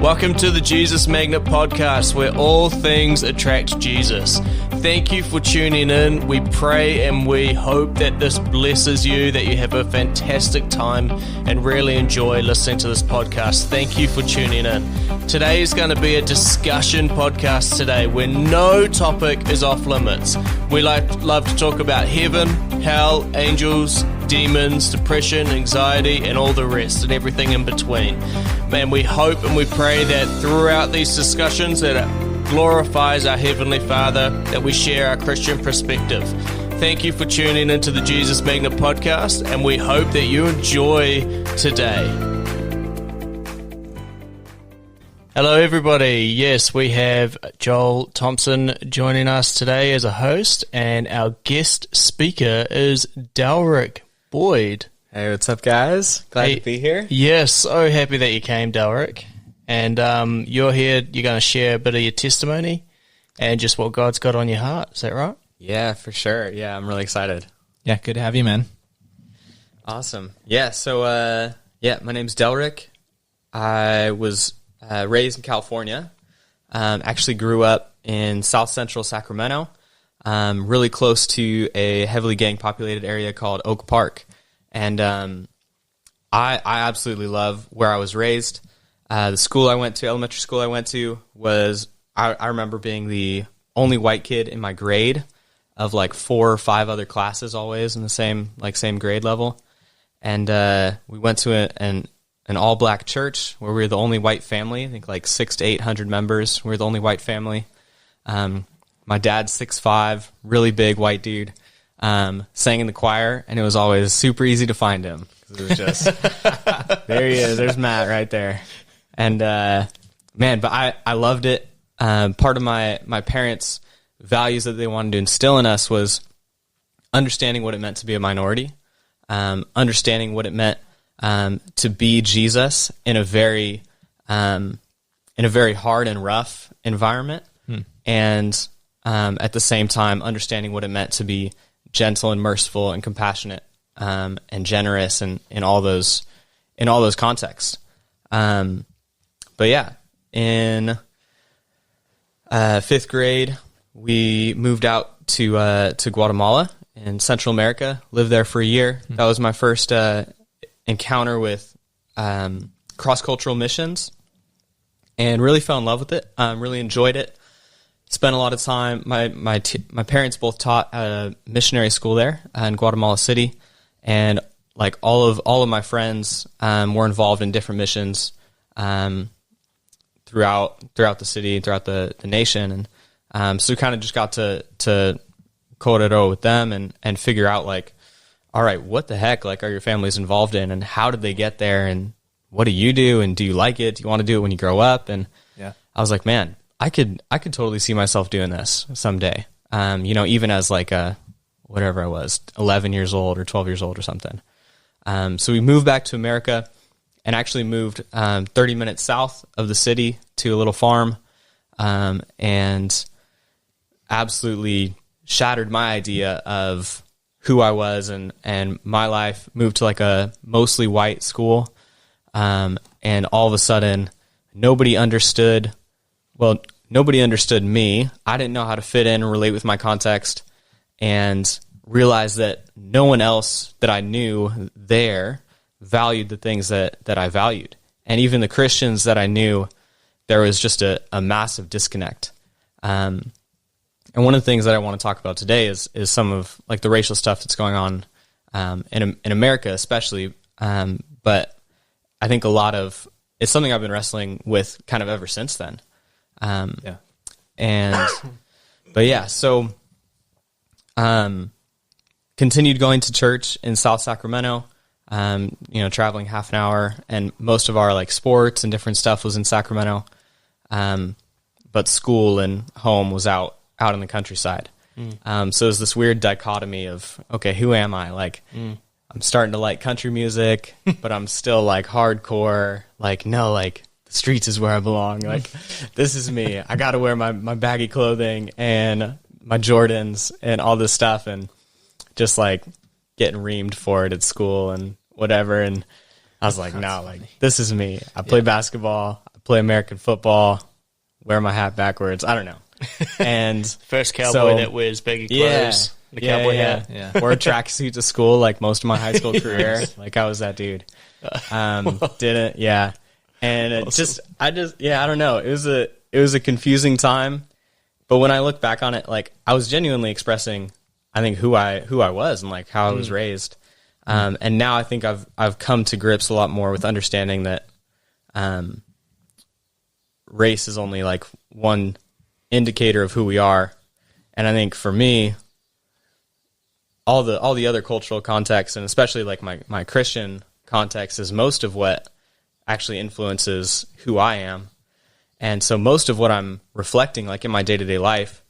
Welcome to the Jesus Magnet podcast, where all things attract Jesus. Thank you for tuning in. We pray and we hope that this blesses you, that you have a fantastic time and really enjoy listening to this podcast. Thank you for tuning in. Today is going to be a discussion podcast today where no topic is off limits. We love to talk about heaven, hell, angels, demons, depression, anxiety, and all the rest and everything in between. Man, we hope and we pray that throughout these discussions that it glorifies our Heavenly Father, that we share our Christian perspective. Thank you for tuning into the Jesus Magnet podcast, and we hope that you enjoy today. Hello, everybody. Yes, we have Joel Thompson joining us today as a host, and our guest speaker is Delrick Boyd. Hey, what's up, guys? Glad to be here. Yes, so happy that you came, Delrick. And you're here, you're going to share a bit of your testimony and just what God's got on your heart. Is that right? Yeah, for sure. Yeah, I'm really excited. Yeah, good to have you, man. Awesome. Yeah, so, my name's Delrick. I was raised in California. Actually grew up in South Central Sacramento, really close to a heavily gang-populated area called Oak Park. And I absolutely love where I was raised. The school I went to, elementary school I went to, was, I remember being the only white kid in my grade of like 4 or 5 other classes always in the same grade level. And we went to an all-black church where we were the only white family. I think like 600 to 800 members. We were the only white family. My dad's 6'5", really big white dude. Sang in the choir, and it was always super easy to find him. It was just, there he is, there's Matt right there. And, but I loved it. Part of my parents' values that they wanted to instill in us was understanding what it meant to be a minority, understanding what it meant to be Jesus in a very hard and rough environment, and at the same time understanding what it meant to be gentle and merciful and compassionate, and generous, and in all those contexts. But yeah, in 5th grade, we moved out to Guatemala in Central America. Lived there for a year. That was my first encounter with cross-cultural missions, and really fell in love with it. Really enjoyed it. Spent a lot of time. My parents both taught at a missionary school there in Guatemala City, and like all of my friends were involved in different missions throughout the city, throughout the nation, and so we kind of just got to correro with them and figure out like, all right, what the heck like are your families involved in, and how did they get there, and what do you do, and do you like it? Do you want to do it when you grow up? And yeah, I was like, man, I could totally see myself doing this someday. Even as like whatever I was, 11 years old or 12 years old or something. So we moved back to America and actually moved 30 minutes south of the city to a little farm, and absolutely shattered my idea of who I was and my life. Moved to like a mostly white school, and all of a sudden nobody understood me. I didn't know how to fit in and relate with my context, and realized that no one else that I knew there valued the things that I valued. And even the Christians that I knew, there was just a massive disconnect. And one of the things that I want to talk about today is some of like the racial stuff that's going on in America especially. But I think it's something I've been wrestling with kind of ever since then. So continued going to church in South Sacramento, traveling half an hour, and most of our like sports and different stuff was in Sacramento. But school and home was out in the countryside. So it was this weird dichotomy of, okay, who am I? Like, I'm starting to like country music, but I'm still like hardcore, like, no, like the streets is where I belong. Like, this is me. I got to wear my baggy clothing and my Jordans and all this stuff, and just like getting reamed for it at school and whatever. And I was like, no, like this is me. I play basketball. I play American football, wear my hat backwards. I don't know. And first cowboy that wears baggy clothes. The cowboy hat. Yeah. Wore a tracksuit to school like most of my high school career. Like I was that dude. Didn't. Yeah. And it Awesome. I don't know. It was a confusing time, but when I look back on it, like I was genuinely expressing, I think who I was and like how I was raised. And now I think I've come to grips a lot more with understanding that, race is only like one indicator of who we are. And I think for me, all the other cultural context, and especially like my Christian context, is most of what actually influences who I am. And so most of what I'm reflecting, like in my day-to-day life,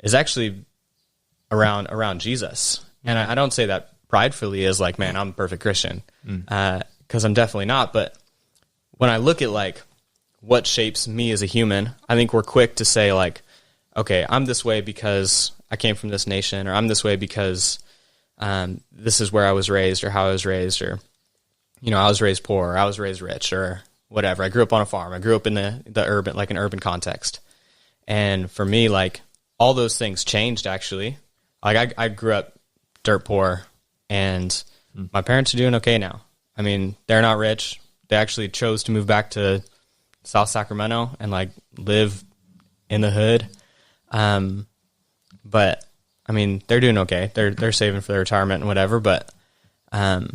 is actually around Jesus. And I don't say that pridefully as like, man, I'm a perfect Christian, because I'm definitely not. But when I look at like what shapes me as a human, I think we're quick to say like, okay, I'm this way because I came from this nation, or I'm this way because this is where I was raised, or how I was raised, or, you know, I was raised poor, or I was raised rich, or whatever. I grew up on a farm. I grew up in the urban, like an urban context. And for me, like all those things changed actually. Like I grew up dirt poor, and my parents are doing okay now. I mean, they're not rich. They actually chose to move back to South Sacramento and like live in the hood. But I mean, they're doing okay. They're saving for their retirement and whatever. But the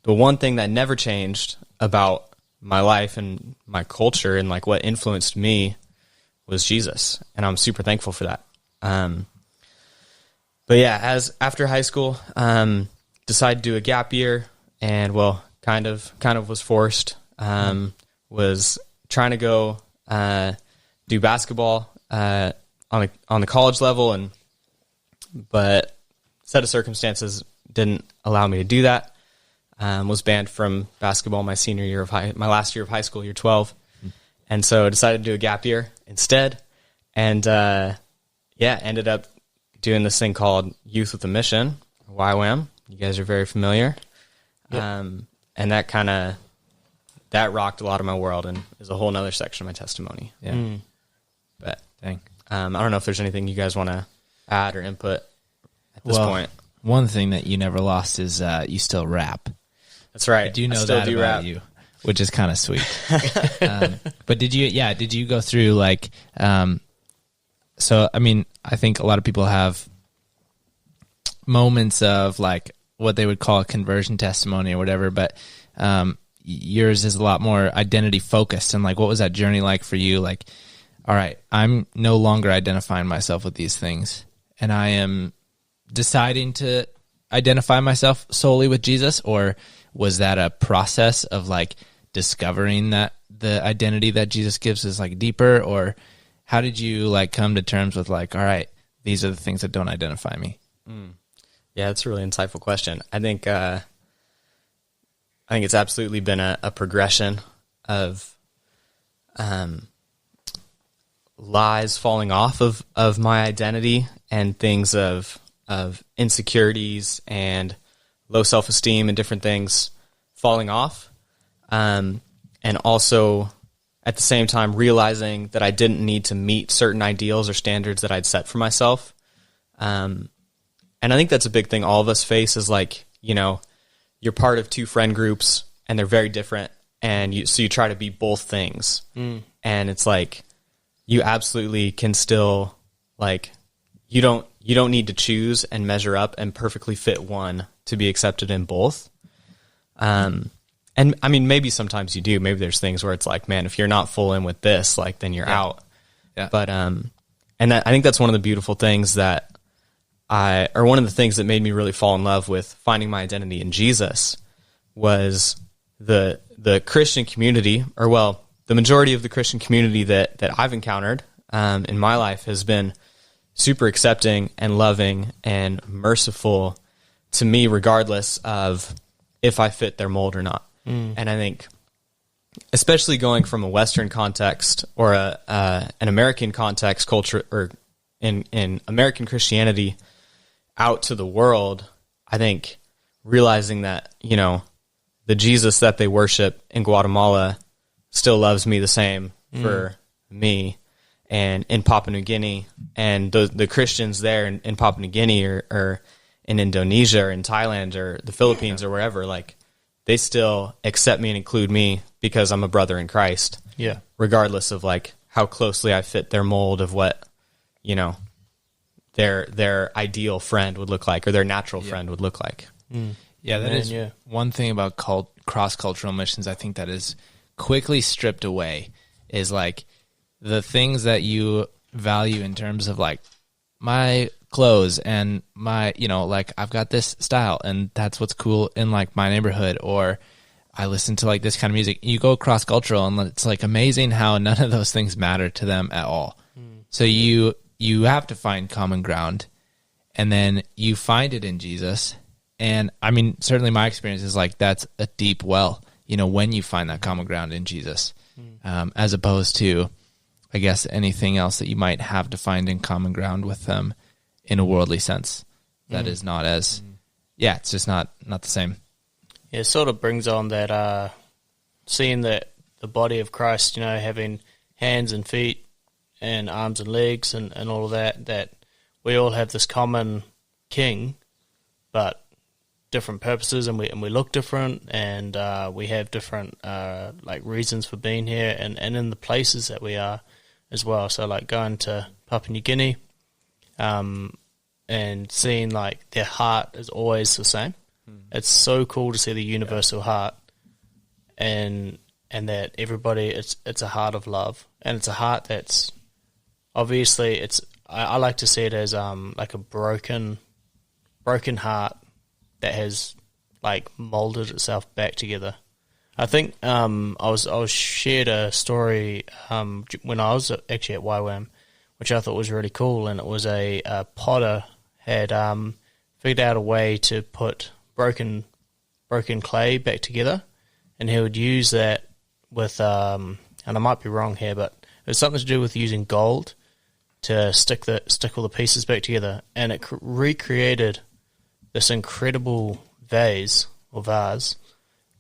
one thing that never changed about my life and my culture and like what influenced me was Jesus, and I'm super thankful for that. But yeah, after high school, decided to do a gap year, and well, kind of was forced. Was trying to go do basketball on the college level, but set of circumstances didn't allow me to do that. Was banned from basketball my last year of high school, year 12. And so I decided to do a gap year instead. And, ended up doing this thing called Youth with a Mission, YWAM. You guys are very familiar. Yep. And that rocked a lot of my world, and is a whole nother section of my testimony. Yeah. But Dang. I don't know if there's anything you guys want to add or input at this point. One thing that you never lost is you still rap. That's right. I do know still that do about rap. you, which is kind of sweet. But did you go through like, so, I mean, I think a lot of people have moments of like what they would call a conversion testimony or whatever, but yours is a lot more identity focused. And like, what was that journey like for you? Like, all right, I'm no longer identifying myself with these things, and I am deciding to identify myself solely with Jesus? Or was that a process of like discovering that the identity that Jesus gives is like deeper? Or how did you like come to terms with like, all right, these are the things that don't identify me? Yeah, that's a really insightful question. I think it's absolutely been a progression of lies falling off of my identity, and things of insecurities and low self-esteem and different things falling off. And also at the same time realizing that I didn't need to meet certain ideals or standards that I'd set for myself. And I think that's a big thing all of us face, is like, you know, you're part of two friend groups and they're very different. And so you try to be both things. And it's like, you absolutely can still like, you don't need to choose and measure up and perfectly fit one to be accepted in both. And I mean, maybe sometimes you do. Maybe there's things where it's like, man, if you're not full in with this, like, then you're out. Yeah. But and I think that's one of the beautiful things that one of the things that made me really fall in love with finding my identity in Jesus was the Christian community, or well, the majority of the Christian community that I've encountered in my life has been super accepting and loving and merciful to me, regardless of if I fit their mold or not. And I think, especially going from a Western context or an American context culture, or in American Christianity out to the world, I think realizing that, you know, the Jesus that they worship in Guatemala still loves me the same for me. And in Papua New Guinea, and the Christians there in Papua New Guinea or in Indonesia or in Thailand or the Philippines or wherever, like, they still accept me and include me because I'm a brother in Christ. Yeah. Regardless of like how closely I fit their mold of what, you know, their ideal friend would look like or their natural friend would look like. Yeah, that is one thing about cross-cultural missions I think that is quickly stripped away is like the things that you value in terms of like my clothes and my, you know, like I've got this style and that's what's cool in like my neighborhood, or I listen to like this kind of music. You go cross-cultural and it's like amazing how none of those things matter to them at all. So you have to find common ground, and then you find it in Jesus. And I mean, certainly my experience is like that's a deep well, you know, when you find that common ground in Jesus, as opposed to, I guess, anything else that you might have to find in common ground with them in a worldly sense. That is not as, it's just not the same. Yeah, it sort of brings on that, seeing that the body of Christ, you know, having hands and feet and arms and legs and all of that we all have this common king, but different purposes, and we look different, and we have different like reasons for being here, and in the places that we are as well. So like going to Papua New Guinea, and seeing like their heart is always the same. It's so cool to see the universal heart, and that everybody, it's a heart of love, and it's a heart that's obviously I like to see it as like a broken heart that has like molded itself back together. I think I was shared a story when I was actually at YWAM, which I thought was really cool, and it was a potter had figured out a way to put broken clay back together, and he would use that with and I might be wrong here, but it was something to do with using gold to stick all the pieces back together, and it recreated this incredible vase,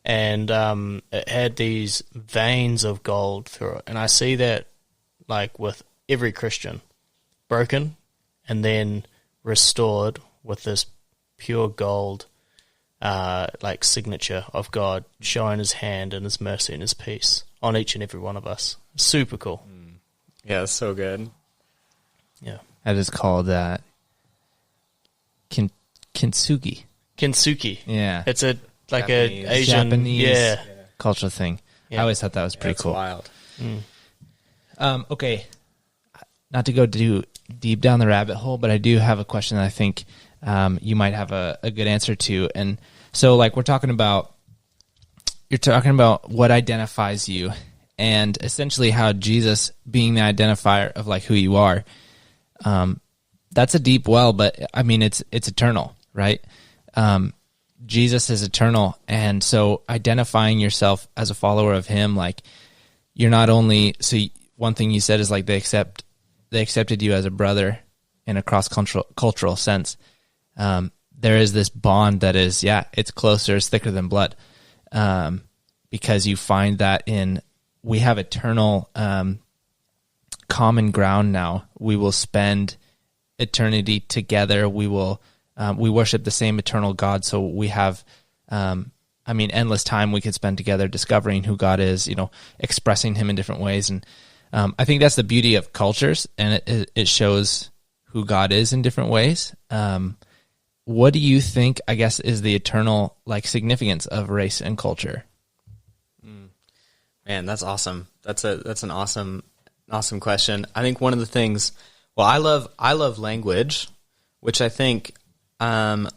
and it had these veins of gold through it. And I see that like with every Christian, broken and then restored with this pure gold like signature of God showing his hand and his mercy and his peace on each and every one of us. Super cool. Yeah, it's so good. Yeah. That is called kintsugi. Kintsugi. Yeah. It's a like Japanese. a Asian Japanese cultural thing. Yeah. I always thought that was pretty It's cool. wild. Okay. Not to go too deep down the rabbit hole, but I do have a question that I think you might have a good answer to. And so like you're talking about what identifies you, and essentially how Jesus being the identifier of like who you are. That's a deep well, but I mean, it's eternal, right? Jesus is eternal. And so identifying yourself as a follower of him, like you're not only, so one thing you said is like they accepted you as a brother in a cross-cultural sense. There is this bond that is, it's closer, it's thicker than blood. Because you find that we have eternal, common ground now. We will spend eternity together. We will we worship the same eternal God, so we have endless time we could spend together discovering who God is, expressing him in different ways. And I think that's the beauty of cultures, and it shows who God is in different ways. What do you think, I guess, is the eternal significance of race and culture? Man, that's awesome. That's an awesome question. I think one of the things, I love language, which I think, I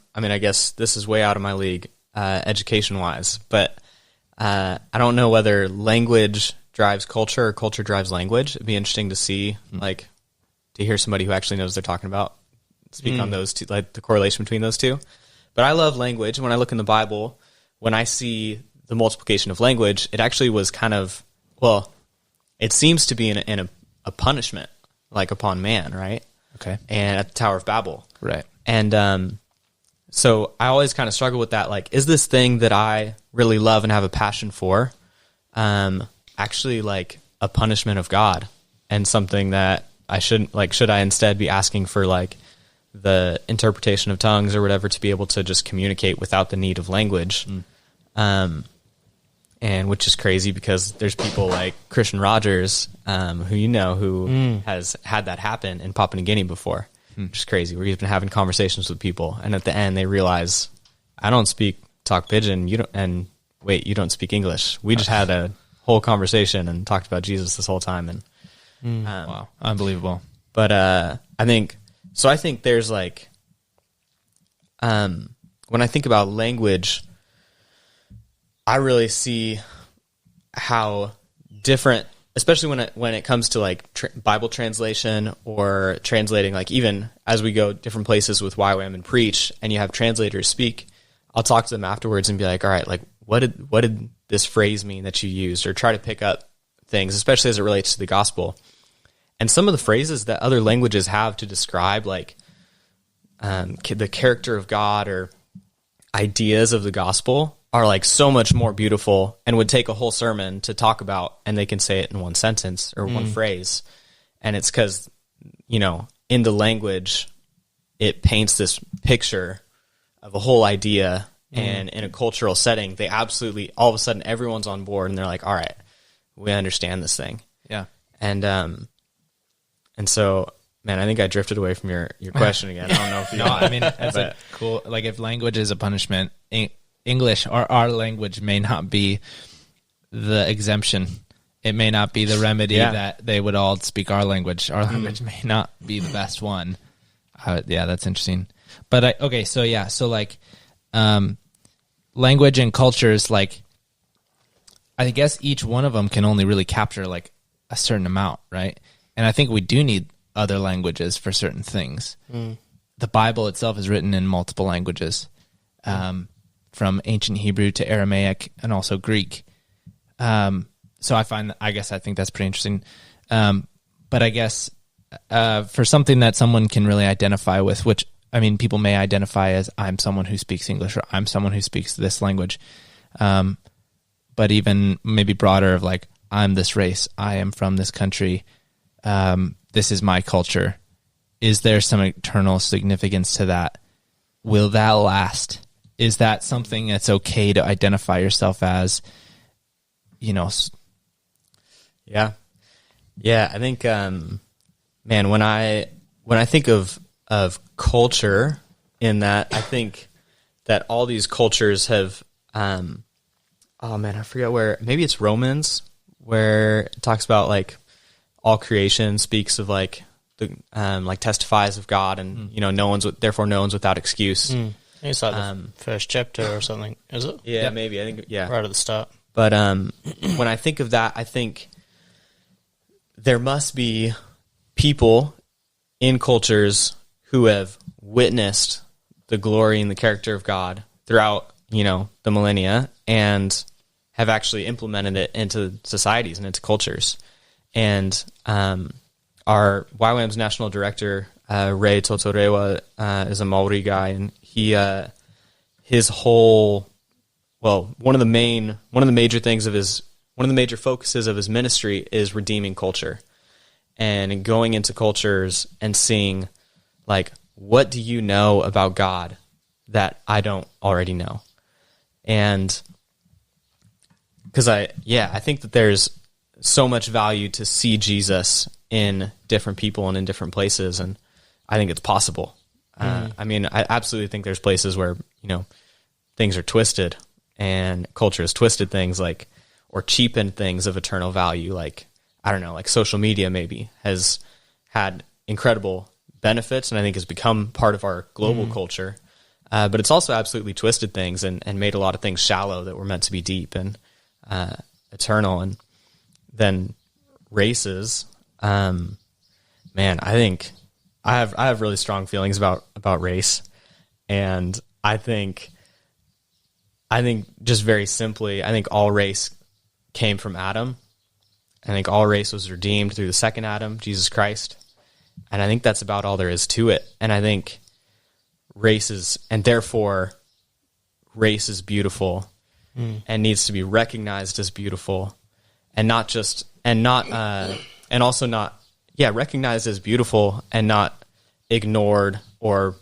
guess this is way out of my league, education-wise, but I don't know whether language drives culture or culture drives language. It'd be interesting to see, to hear somebody who actually knows what they're talking about speak on those two, the correlation between those two. But I love language. When I look in the Bible, when I see the multiplication of language, it actually was kind of, it seems to be in a punishment, upon man, right? Okay. And at the Tower of Babel. Right. And so I always kind of struggle with that. Is this thing that I really love and have a passion for actually a punishment of God and something that I shouldn't, like, should I instead be asking for like the interpretation of tongues or whatever to be able to just communicate without the need of language? And which is crazy because there's people like Christian Rogers, who has had that happen in Papua New Guinea before, which is crazy, where he's been having conversations with people, and at the end they realize, I don't talk pidgin, you don't speak English. We just had a whole conversation and talked about Jesus this whole time, and Wow, unbelievable. But I think there's like, when I think about language, I really see how different, especially when it comes to like Bible translation or translating, like even as we go different places with YWAM and preach, and you have translators speak, I'll talk to them afterwards and be like, all right, like what did this phrase mean that you used, or try to pick up things, especially as it relates to the gospel. And some of the phrases that other languages have to describe like the character of God or ideas of the gospel are like so much more beautiful and would take a whole sermon to talk about, and they can say it in one sentence or one phrase. And it's because, in the language, it paints this picture of a whole idea, and in a cultural setting, they absolutely, all of a sudden, everyone's on board, and they're like, all right, we understand this thing. Yeah. And so, man, I think I drifted away from your question again. I don't know if you... No, I mean, that's a cool, like if language is a punishment, English or our language may not be the exemption. It may not be the remedy that they would all speak our language. Our language may not be the best one. That's interesting. But language and cultures, like, I guess each one of them can only really capture like a certain amount, right? And I think we do need other languages for certain things. The Bible itself is written in multiple languages, from ancient Hebrew to Aramaic and also Greek. So I think that's pretty interesting. But I guess for something that someone can really identify with, which, I mean, people may identify as, I'm someone who speaks English, or I'm someone who speaks this language. But even maybe broader of like, I'm this race, I am from this country, this is my culture. Is there some eternal significance to that? Will that last? Is that something that's okay to identify yourself as, Yeah. I think, man, when I think of culture in that, I think that all these cultures have, I forget where, maybe it's Romans, where it talks about like all creation speaks of like the, like testifies of God, and, no one's without excuse. It's like the first chapter or something, is it? Yeah, maybe. I think, yeah. Right at the start. But when I think of that, I think there must be people in cultures who have witnessed the glory and the character of God throughout, the millennia, and have actually implemented it into societies and into cultures. And our YWAM's national director, Ray Totorewa, is a Maori guy, and he, his whole, one of the major focuses of his ministry is redeeming culture, and going into cultures and seeing, like, what do you know about God that I don't already know? And because I think that there's so much value to see Jesus in different people and in different places, and I think it's possible. I mean, I absolutely think there's places where, things are twisted, and culture has twisted things, like, or cheapened things of eternal value. Like, I don't know, like social media maybe has had incredible benefits, and I think has become part of our global culture. But it's also absolutely twisted things and made a lot of things shallow that were meant to be deep and eternal. And then races, man, I think I have really strong feelings about race, and I think just very simply, I think all race came from Adam. I think all race was redeemed through the second Adam, Jesus Christ, and I think that's about all there is to it. And I think race is beautiful and needs to be recognized as beautiful, and not just and not and also not recognized as beautiful and not ignored or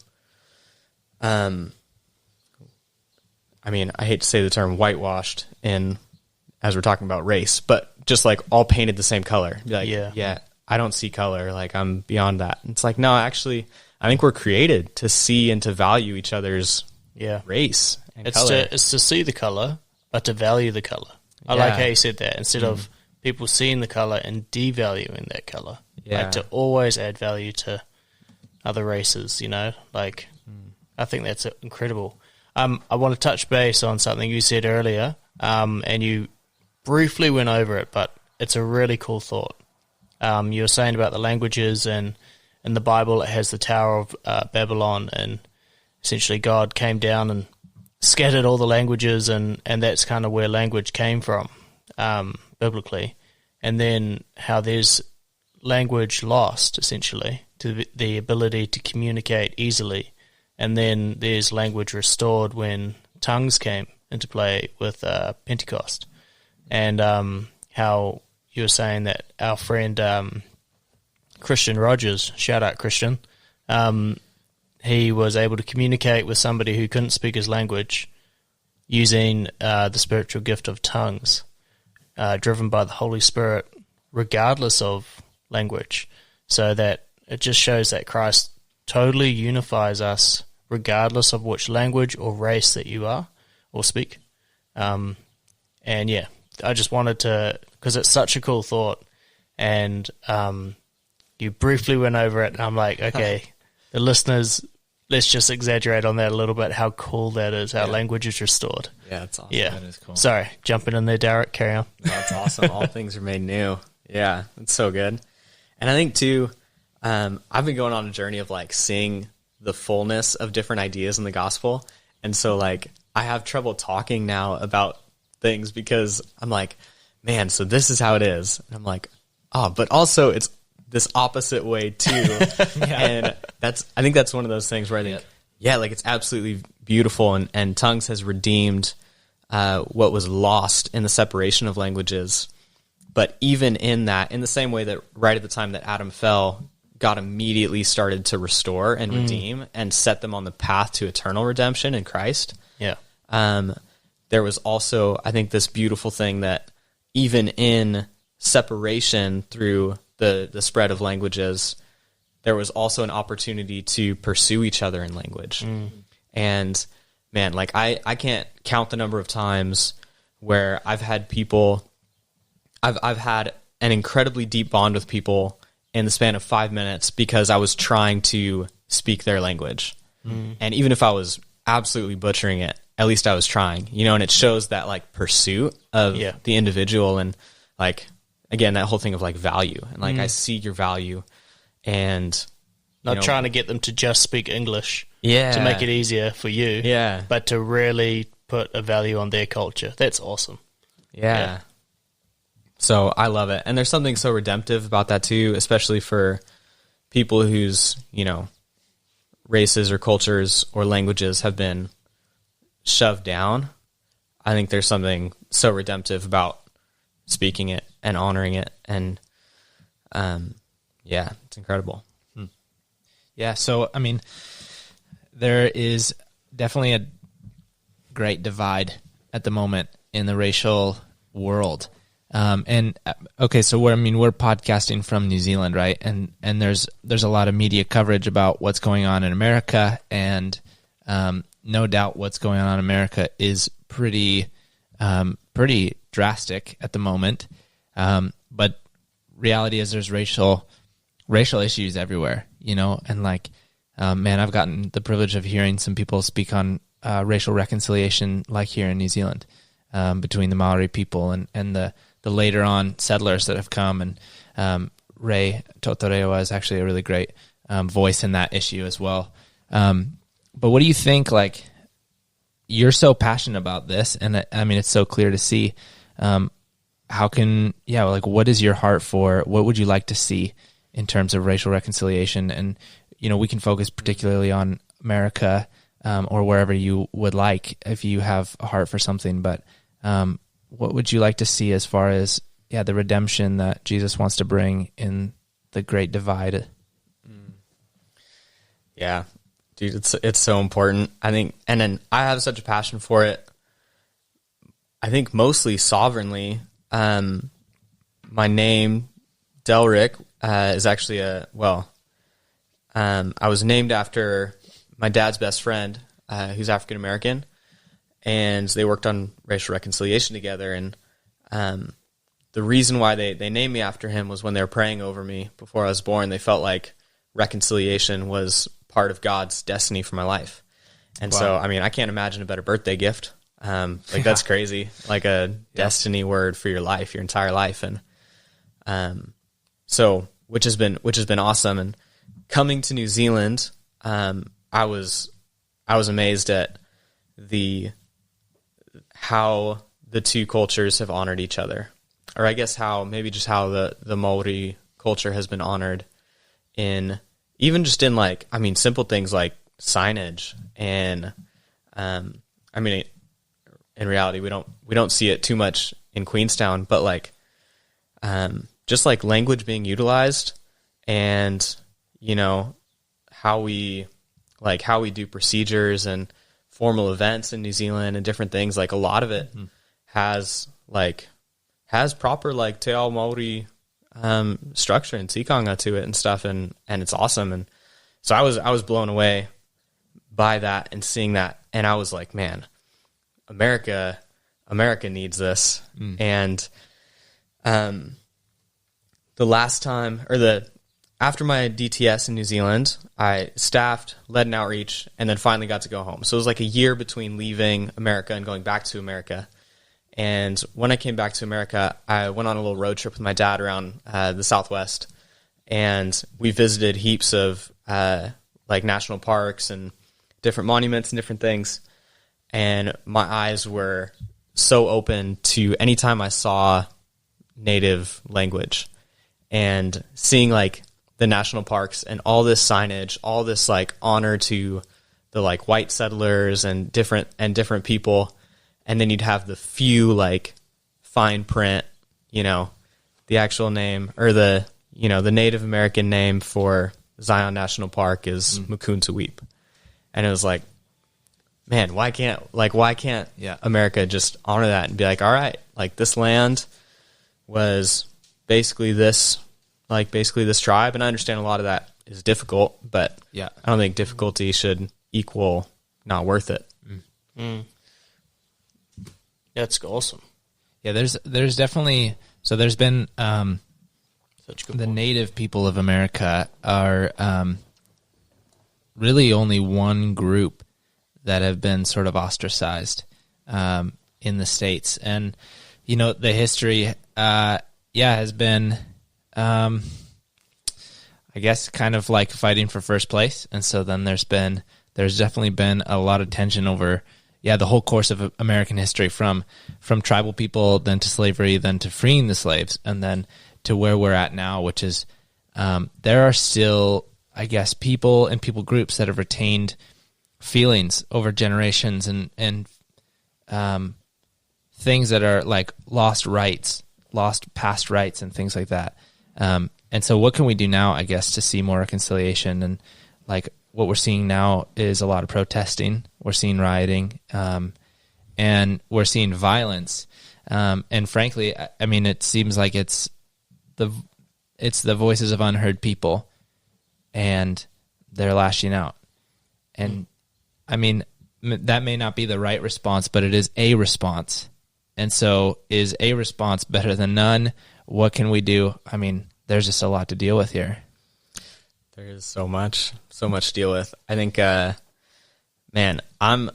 I mean, I hate to say the term whitewashed as we're talking about race, but just like all painted the same color. Be like, yeah, I don't see color. Like, I'm beyond that. It's like, no, actually, I think we're created to see and to value each other's race and color. It's to see the color, but to value the color. I like how you said that. Instead of people seeing the color and devaluing that color. Like, to always add value to other races, you know? Like, I think that's incredible. I want to touch base on something you said earlier, and you briefly went over it, but it's a really cool thought. You were saying about the languages, and in the Bible it has the Tower of Babylon, and essentially God came down and scattered all the languages, and that's kind of where language came from, biblically. And then how there's language lost, essentially, to the ability to communicate easily. And then there's language restored when tongues came into play with Pentecost. And how you were saying that our friend Christian Rogers, shout out Christian, he was able to communicate with somebody who couldn't speak his language using the spiritual gift of tongues, driven by the Holy Spirit, regardless of language. So that it just shows that Christ totally unifies us regardless of which language or race that you are or speak. And yeah, I just wanted to, because it's such a cool thought, and you briefly went over it, and I'm like, okay, the listeners, let's just exaggerate on that a little bit, how cool that is, how language is restored. Yeah, that's awesome. Yeah. That is cool. Sorry, jumping in there, Delrick, carry on. That's awesome. All things are made new. Yeah, it's so good. And I think, too, I've been going on a journey of, like, seeing the fullness of different ideas in the gospel. And so, like, I have trouble talking now about things because I'm like, man, so this is how it is. And I'm like, oh, but also it's this opposite way, too. And I think that's one of those things where I think, like, it's absolutely beautiful. And tongues has redeemed what was lost in the separation of languages. But even in that, in the same way that right at the time that Adam fell, God immediately started to restore and redeem and set them on the path to eternal redemption in Christ. Yeah. There was also, I think, this beautiful thing that even in separation through the spread of languages, there was also an opportunity to pursue each other in language. And man, like I can't count the number of times where I've had people, I've had an incredibly deep bond with people in the span of 5 minutes because I was trying to speak their language. And even if I was absolutely butchering it, at least I was trying, you know, and it shows that like pursuit of the individual and like, again, that whole thing of like value and like, I see your value and not trying to get them to just speak English to make it easier for you, but to really put a value on their culture. That's awesome. Yeah. So I love it. And there's something so redemptive about that too, especially for people whose, you know, races or cultures or languages have been shoved down. I think there's something so redemptive about speaking it and honoring it. And it's incredible. Yeah, so, I mean, there is definitely a great divide at the moment in the racial world. Okay, so we're podcasting from New Zealand, right? And there's a lot of media coverage about what's going on in America, and no doubt what's going on in America is pretty drastic at the moment. But reality is there's racial issues everywhere, you know, and like, man, I've gotten the privilege of hearing some people speak on racial reconciliation, like here in New Zealand, between the Maori people and the later on settlers that have come, and Ray Totorewa is actually a really great voice in that issue as well. But what do you think, like, you're so passionate about this, and I mean, it's so clear to see, what is your heart for, what would you like to see in terms of racial reconciliation? And, you know, we can focus particularly on America, or wherever you would like, if you have a heart for something, but what would you like to see as far as the redemption that Jesus wants to bring in the great divide. Yeah, dude, it's so important. I think, and then I have such a passion for it. I think mostly sovereignly. My name, Delrick, is actually I was named after my dad's best friend, who's African American, and they worked on racial reconciliation together. And the reason why they named me after him was when they were praying over me before I was born, they felt like reconciliation was part of God's destiny for my life. And so, I mean, I can't imagine a better birthday gift. That's crazy. Like a destiny word for your life, your entire life. And so which has been awesome. And coming to New Zealand, I was amazed at how the two cultures have honored each other, or I guess how the Maori culture has been honored in even just in like, I mean, simple things like signage. And I mean, in reality, we don't see it too much in Queenstown, but like just like language being utilized, and you know how we do procedures and formal events in New Zealand and different things. Like a lot of it has proper like Te Ao Maori structure and tikanga to it and stuff, and it's awesome. And so I was blown away by that and seeing that, and I was like, man, America needs this. And the last time, after my DTS in New Zealand, I staffed, led an outreach, and then finally got to go home. So it was like a year between leaving America and going back to America. And when I came back to America, I went on a little road trip with my dad around the Southwest, and we visited heaps of like national parks and different monuments and different things. And my eyes were so open to any time I saw native language, and seeing like the national parks and all this signage, all this like honor to the like white settlers and different people. And then you'd have the few like fine print, you know, the actual name, or the Native American name for Zion National Park is Mukuntuweep. And it was like, man, why can't America just honor that and be like, all right, like this land was basically this tribe. And I understand a lot of that is difficult, but I don't think difficulty should equal not worth it. That's awesome. Yeah, there's definitely, so there's been Such good the point. native people of America are really only one group that have been sort of ostracized in the States. And, you know, the history, has been, I guess, kind of like fighting for first place. And so then there's definitely been a lot of tension over, the whole course of American history, from tribal people, then to slavery, then to freeing the slaves, and then to where we're at now, which is there are still, I guess, people and people groups that have retained feelings over generations and things that are like lost past rights and things like that. And so what can we do now, I guess, to see more reconciliation? And like what we're seeing now is a lot of protesting. We're seeing rioting, and we're seeing violence. And frankly, I mean, it seems like it's the voices of unheard people, and they're lashing out. And I mean, that may not be the right response, but it is a response. And so is a response better than none? What can we do? I mean, there's just a lot to deal with here. There is so much to deal with. I think, man, I'm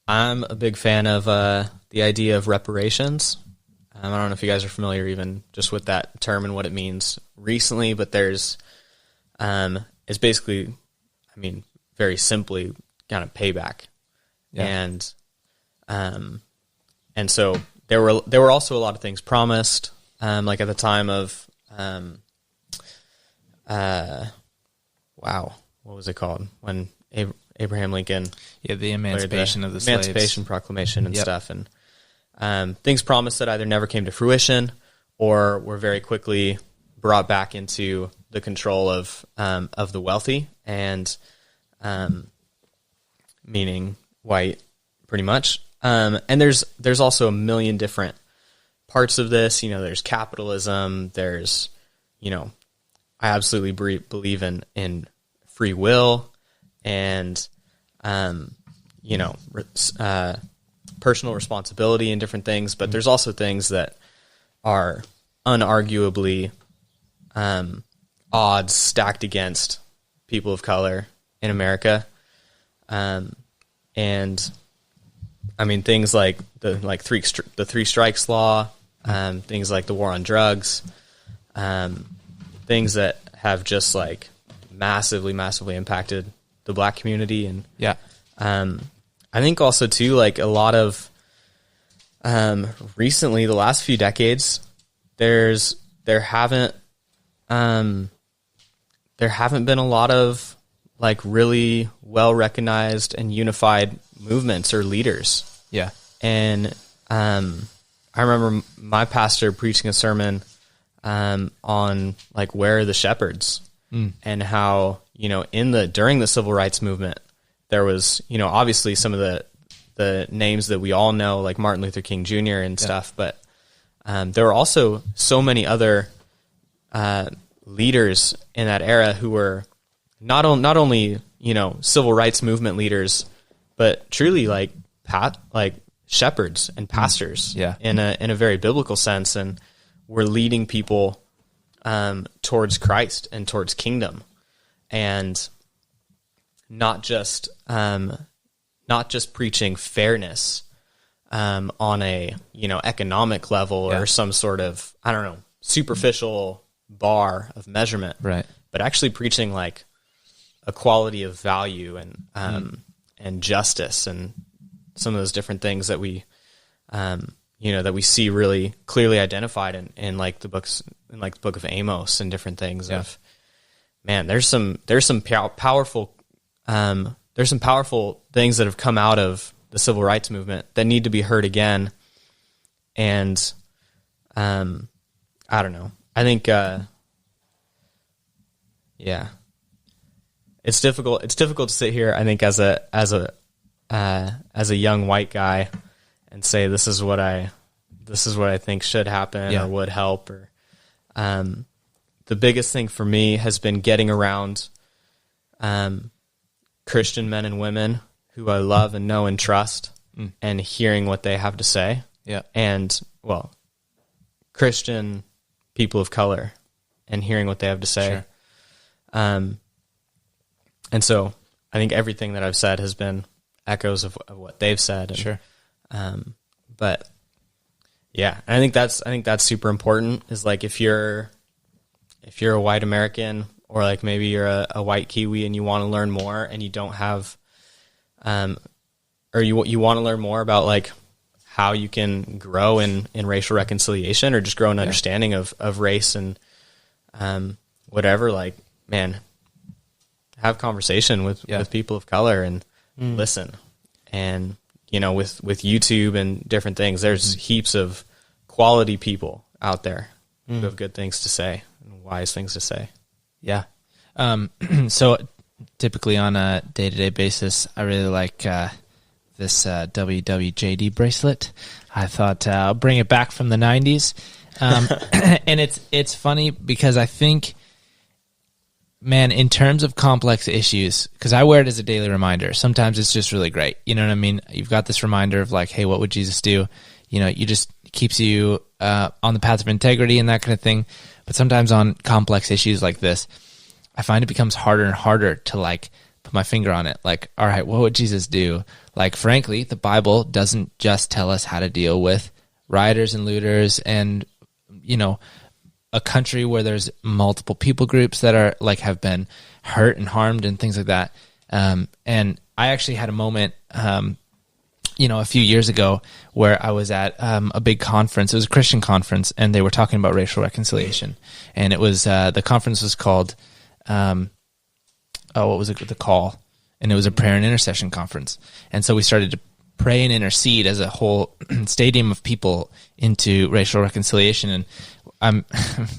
a big fan of the idea of reparations. I don't know if you guys are familiar even just with that term and what it means recently, but there's, it's basically, I mean, very simply kind of payback. Yeah. And so there were also a lot of things promised, like at the time of, what was it called? When Abraham Lincoln, the Emancipation of the Slaves. Emancipation Proclamation and stuff. And things promised that either never came to fruition, or were very quickly brought back into the control of the wealthy, and meaning white, pretty much. And there's also a million different parts of this. There's capitalism. There's, I absolutely believe in free will and, personal responsibility and different things. But there's also things that are unarguably odds stacked against people of color in America. And I mean, things like the three strikes law, things like the war on drugs, things that have just like massively impacted the Black community. And I think also too, like a lot of recently, the last few decades, there haven't been a lot of like really well recognized and unified movements or leaders. Yeah. And I remember my pastor preaching a sermon on like where are the shepherds, and how during the civil rights movement there was obviously some of the names that we all know, like Martin Luther King Jr. and stuff, but there were also so many other leaders in that era who were not only civil rights movement leaders, but truly like shepherds and pastors, in a very biblical sense, and were leading people towards Christ and towards kingdom, and not just preaching fairness on a economic level or some sort of superficial bar of measurement, right? But actually preaching like equality of value and justice and some of those different things that we that we see really clearly identified in like the books, in like the book of Amos and different things. Of man, there's some powerful things that have come out of the civil rights movement that need to be heard again. And I don't know. I think it's difficult to sit here, I think, as a young white guy and say this is what I think should happen or would help. Or the biggest thing for me has been getting around Christian men and women who I love and know and trust, and hearing what they have to say. Yeah. And Christian people of color and hearing what they have to say. Sure. And so I think everything that I've said has been echoes of what they've said. And, sure. But yeah, I think that's super important, is like, if you're a white American, or like maybe you're a white Kiwi and you want to learn more and you don't have, or you want to learn more about like how you can grow in racial reconciliation, or just grow an understanding of race and whatever, like, man, have conversation with people of color and listen. And, with YouTube and different things, there's heaps of quality people out there who have good things to say and wise things to say. Yeah. So typically on a day-to-day basis, I really like this WWJD bracelet. I thought I'll bring it back from the 90s. And it's funny because I think, man, in terms of complex issues, because I wear it as a daily reminder. Sometimes it's just really great. You know what I mean? You've got this reminder of like, hey, what would Jesus do? You just keeps you on the path of integrity and that kind of thing. But sometimes on complex issues like this, I find it becomes harder and harder to like put my finger on it. Like, all right, what would Jesus do? Like, frankly, the Bible doesn't just tell us how to deal with rioters and looters and, a country where there's multiple people groups that are like have been hurt and harmed and things like that. And I actually had a moment, a few years ago where I was at a big conference. It was a Christian conference, and they were talking about racial reconciliation. And it was the conference was called, what was it? The Call, and it was a prayer and intercession conference. And so we started to pray and intercede as a whole stadium of people into racial reconciliation. And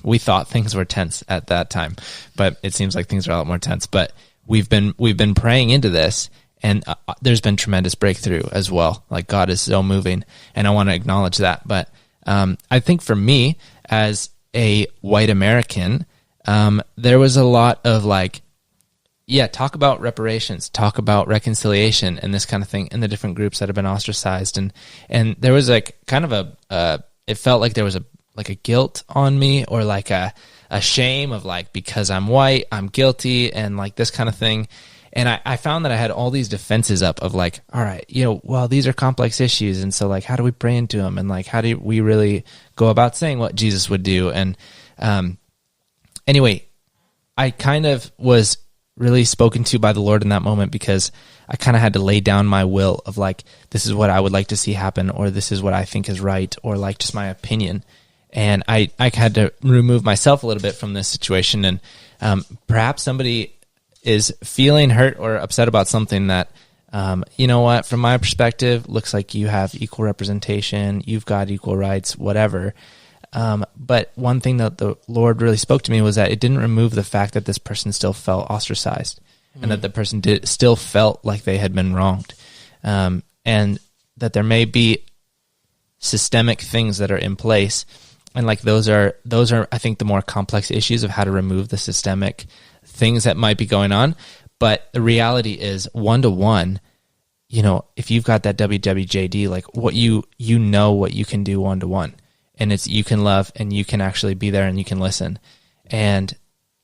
we thought things were tense at that time, but it seems like things are a lot more tense. But we've been praying into this, and there's been tremendous breakthrough as well. Like, God is so moving, and I want to acknowledge that. But I think for me, as a white American, there was a lot of like, talk about reparations, talk about reconciliation, and this kind of thing in the different groups that have been ostracized, and there was like kind of it felt like there was a guilt on me, or like a shame of like, because I'm white, I'm guilty, and like this kind of thing. And I found that I had all these defenses up of like, all right, well, these are complex issues, and so like, how do we pray into them, and like, how do we really go about saying what Jesus would do? And anyway, I kind of was really spoken to by the Lord in that moment, because I kind of had to lay down my will of like, this is what I would like to see happen, or this is what I think is right, or like just my opinion. And I had to remove myself a little bit from this situation. And perhaps somebody is feeling hurt or upset about something that, you know what, from my perspective, looks like you have equal representation, you've got equal rights, whatever. But one thing that the Lord really spoke to me was that it didn't remove the fact that this person still felt ostracized, and that the person still felt like they had been wronged. And that there may be systemic things that are in place. And like, those are, I think, the more complex issues of how to remove the systemic things that might be going on. But the reality is, 1-to-1, if you've got that WWJD, like what you know what you can do 1-to-1, and it's, you can love, and you can actually be there, and you can listen. And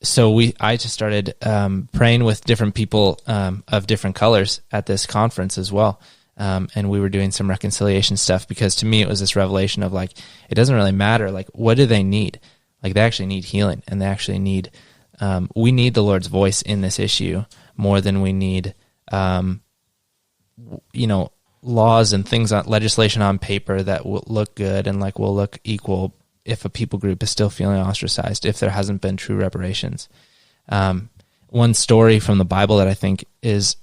so I just started praying with different people of different colors at this conference as well. And we were doing some reconciliation stuff, because to me it was this revelation of like, it doesn't really matter, like, what do they need? Like, they actually need healing, and they actually need, we need the Lord's voice in this issue more than we need, laws and things on legislation on paper that will look good and like will look equal if a people group is still feeling ostracized, if there hasn't been true reparations. One story from the Bible that I think is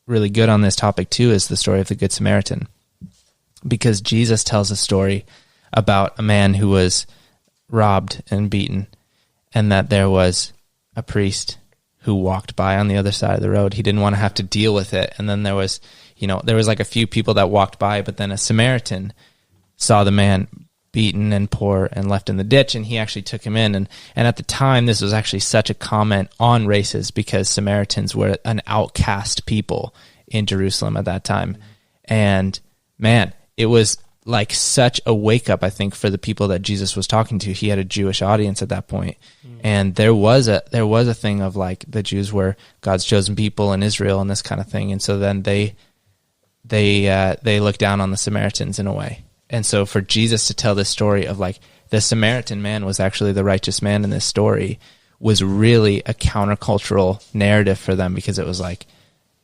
really good on this topic too is the story of the Good Samaritan, because Jesus tells a story about a man who was robbed and beaten, and that there was a priest who walked by on the other side of the road. He didn't want to have to deal with it. And then there was like a few people that walked by, but then a Samaritan saw the man beaten and poor and left in the ditch, and he actually took him in. And at the time, this was actually such a comment on races, because Samaritans were an outcast people in Jerusalem at that time. And man, it was like such a wake up, I think, for the people that Jesus was talking to. He had a Jewish audience at that point. And there was a thing of like, the Jews were God's chosen people in Israel and this kind of thing. And so then they look down on the Samaritans in a way. And so for Jesus to tell this story of like, the Samaritan man was actually the righteous man in this story, was really a countercultural narrative for them, because it was like,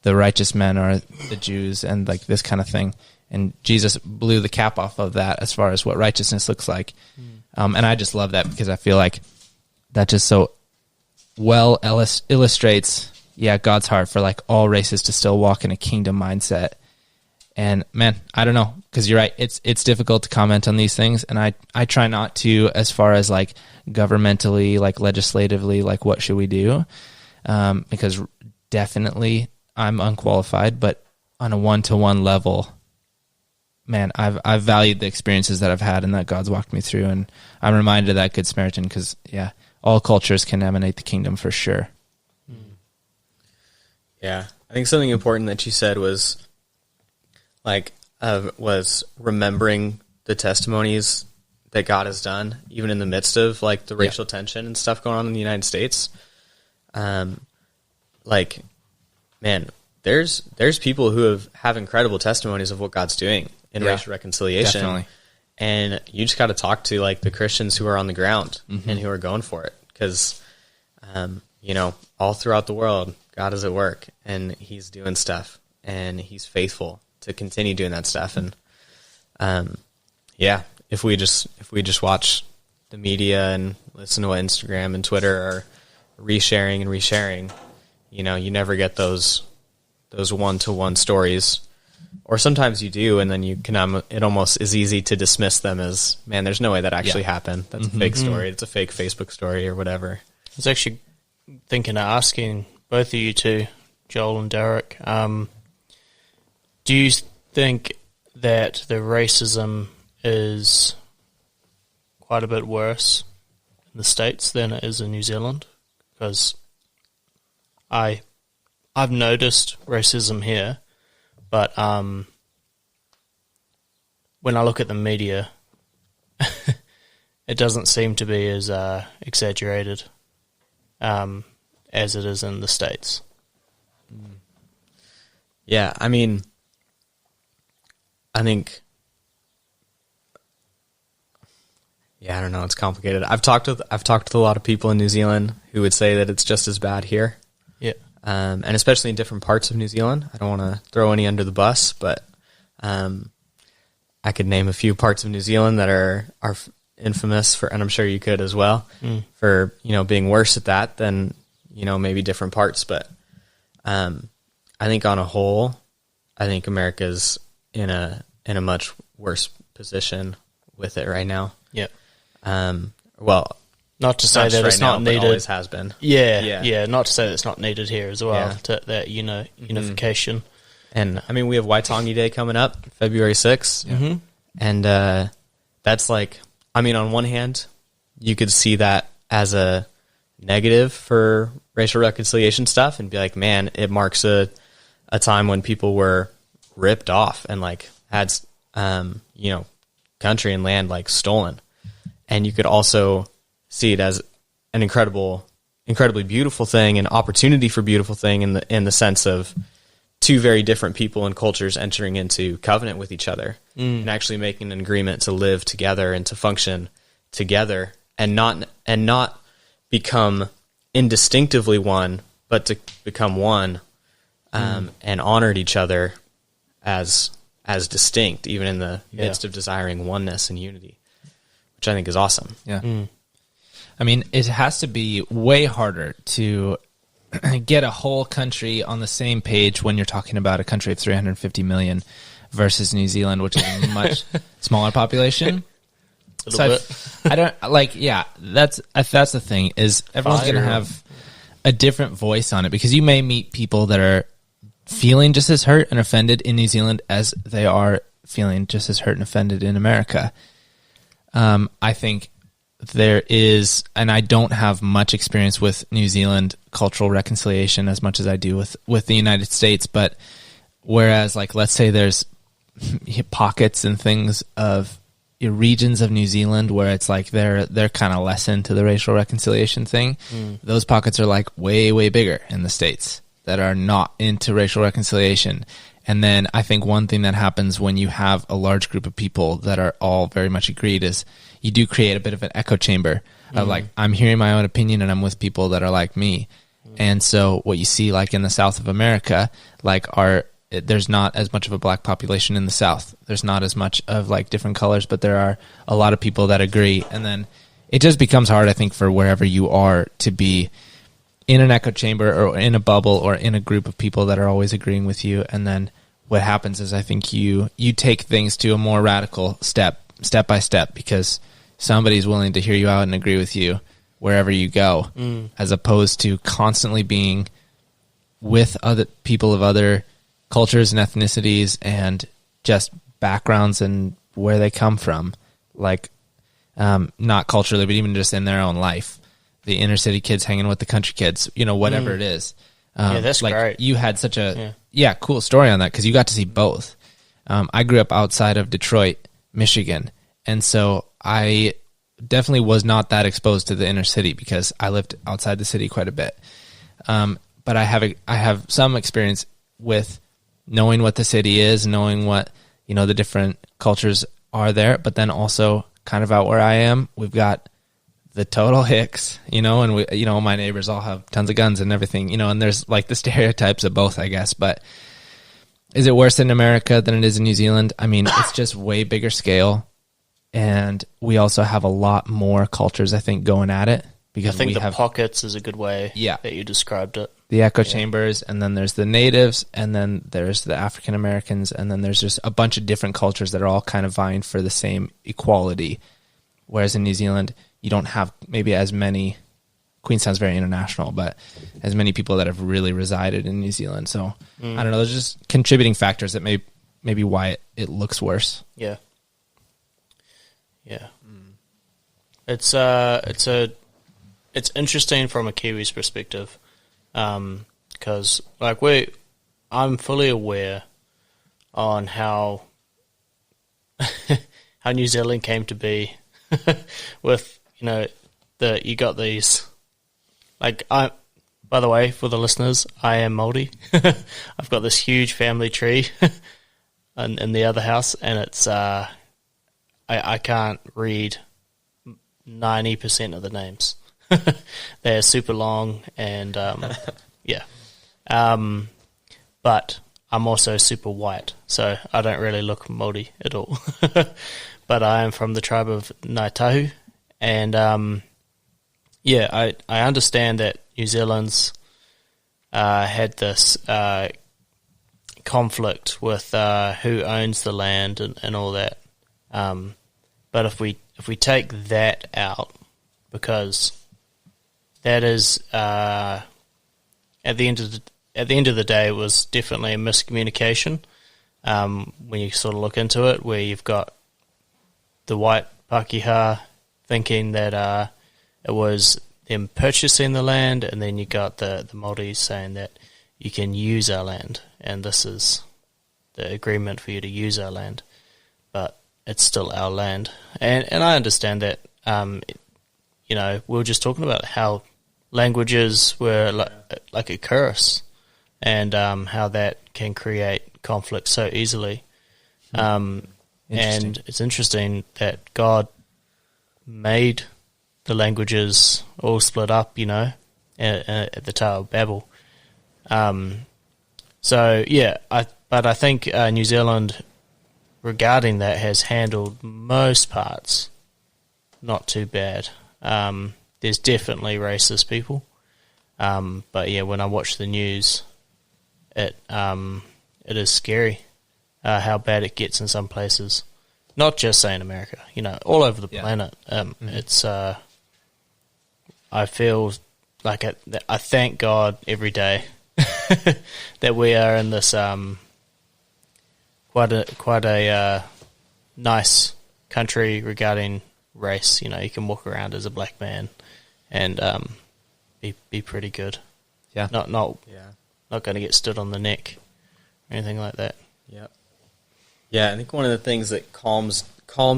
the righteous men are the Jews and like this kind of thing. And Jesus blew the cap off of that as far as what righteousness looks like. And I just love that, because I feel like that just so well illustrates, God's heart for like all races to still walk in a kingdom mindset. And man, I don't know, because you're right, it's difficult to comment on these things, and I try not to, as far as like governmentally, like legislatively, like what should we do, because definitely I'm unqualified. But on a 1-to-1 level, man, I've valued the experiences that I've had and that God's walked me through, and I'm reminded of that Good Samaritan, because all cultures can emanate the kingdom for sure. Yeah, I think something important that you said was was remembering the testimonies that God has done, even in the midst of like the racial tension and stuff going on in the United States. Like, man, there's people who have incredible testimonies of what God's doing in racial reconciliation. Definitely. And you just got to talk to like the Christians who are on the ground and who are going for it. Because, all throughout the world, God is at work, and he's doing stuff, and he's faithful to continue doing that stuff. And, if we just watch the media and listen to what Instagram and Twitter are resharing, you never get those 1-to-1 stories or sometimes you do, and then you can, it almost is easy to dismiss them as, man, there's no way that actually happened. That's a fake story. It's a fake Facebook story or whatever. I was actually thinking of asking both of you two, Joel and Derek, do you think that the racism is quite a bit worse in the States than it is in New Zealand? Because I've noticed racism here, but when I look at the media, it doesn't seem to be as exaggerated as it is in the States. Yeah, I mean, I think, yeah, I don't know. It's complicated. I've talked with a lot of people in New Zealand who would say that it's just as bad here. Yeah, and especially in different parts of New Zealand. I don't want to throw any under the bus, but I could name a few parts of New Zealand that are infamous for, and I'm sure you could as well, for being worse at that than maybe different parts. But I think on a whole, I think America's in a much worse position with it right now. Yeah. Well, not to say that it's not needed. It always has been. Yeah. Not to say that it's not needed here as well. Yeah. That unification. And I mean, we have Waitangi Day coming up, February 6th, and that's like, I mean, on one hand, you could see that as a negative for racial reconciliation stuff, and be like, man, it marks a time when people were ripped off and like had country and land like stolen. And you could also see it as an incredibly beautiful thing, an opportunity for beautiful thing in the sense of two very different people and cultures entering into covenant with each other and actually making an agreement to live together and to function together and not become indistinctively one, but to become one and honored each other as distinct, even in the midst of desiring oneness and unity, which I think is awesome. Yeah. I mean, it has to be way harder to get a whole country on the same page when you're talking about a country of 350 million versus New Zealand, which is a much smaller population. I don't like, that's the thing, is everyone's going to have a different voice on it, because you may meet people that are feeling just as hurt and offended in New Zealand as they are feeling just as hurt and offended in America. I think there is, and I don't have much experience with New Zealand cultural reconciliation as much as I do with the United States, but whereas, like, let's say there's pockets and things of regions of New Zealand where it's like they're kind of less into the racial reconciliation thing. Those pockets are like way, way bigger in the States that are not into racial reconciliation. And then I think one thing that happens when you have a large group of people that are all very much agreed is you do create a bit of an echo chamber of like, I'm hearing my own opinion and I'm with people that are like me. And so what you see, like in the South of America, like there's not as much of a black population in the South. There's not as much of like different colors, but there are a lot of people that agree. And then it just becomes hard, I think, for wherever you are to be in an echo chamber or in a bubble or in a group of people that are always agreeing with you. And then what happens is I think you take things to a more radical step by step, because somebody's willing to hear you out and agree with you wherever you go, as opposed to constantly being with other people of other cultures and ethnicities and just backgrounds and where they come from, like not culturally, but even just in their own life. The inner city kids hanging with the country kids, whatever it is. That's like great. You had such a cool story on that, because you got to see both. I grew up outside of Detroit, Michigan, and so I definitely was not that exposed to the inner city because I lived outside the city quite a bit. But I have some experience with knowing what the city is, knowing what the different cultures are there, but then also kind of out where I am, we've got the total hicks, and we, my neighbors all have tons of guns and everything, and there's like the stereotypes of both, I guess. But is it worse in America than it is in New Zealand? I mean, it's just way bigger scale, and we also have a lot more cultures, I think, going at it because I think we the have pockets is a good way that you described it. the echo chambers, and then there's the natives, and then there's the African Americans, and then there's just a bunch of different cultures that are all kind of vying for the same equality. Whereas in New Zealand, you don't have maybe as many. Queenstown's very international, but as many people that have really resided in New Zealand. So I don't know. There's just contributing factors that maybe why it looks worse. Yeah. Yeah. It's interesting from a Kiwi's perspective, because I'm fully aware on how how New Zealand came to be with you got these by the way, for the listeners, I am Māori. I've got this huge family tree in the other house, and it's I can't read 90% of the names. They're super long, and but I'm also super white, so I don't really look Māori at all. But I am from the tribe of Ngāi Tahu, and I understand that New Zealand's had this conflict with who owns the land and all that. But if we take that out, because that is at the end of the day, it was definitely a miscommunication. When you sort of look into it, where you've got the white Pākehā thinking that it was them purchasing the land, and then you got the Māoris saying that you can use our land, and this is the agreement for you to use our land, but it's still our land. And I understand that, we were just talking about how languages were like a curse, and how that can create conflict so easily. And it's interesting that God made the languages all split up, at the Tower of Babel. But I think New Zealand, regarding that, has handled most parts not too bad. There's definitely racist people, but when I watch the news, it is scary how bad it gets in some places. Not just saying America, all over the planet. It's I feel like I thank God every day that we are in this quite a nice country regarding race. You can walk around as a black man and be pretty good. Yeah. Not going to get stood on the neck or anything like that. Yep. Yeah, I think one of the things that calms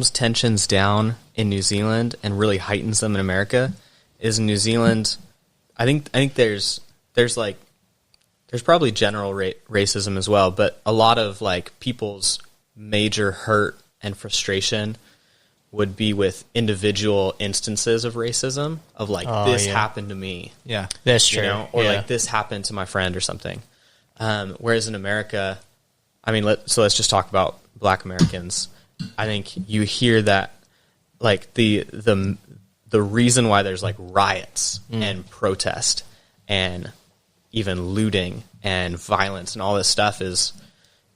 tensions down in New Zealand and really heightens them in America is in New Zealand. I think there's probably general racism as well, but a lot of people's major hurt and frustration would be with individual instances of racism, of this happened to me. Yeah, that's true. Or this happened to my friend or something. Whereas in America, let's just talk about Black Americans. I think you hear that the reason why there's riots and protest and even looting and violence and all this stuff is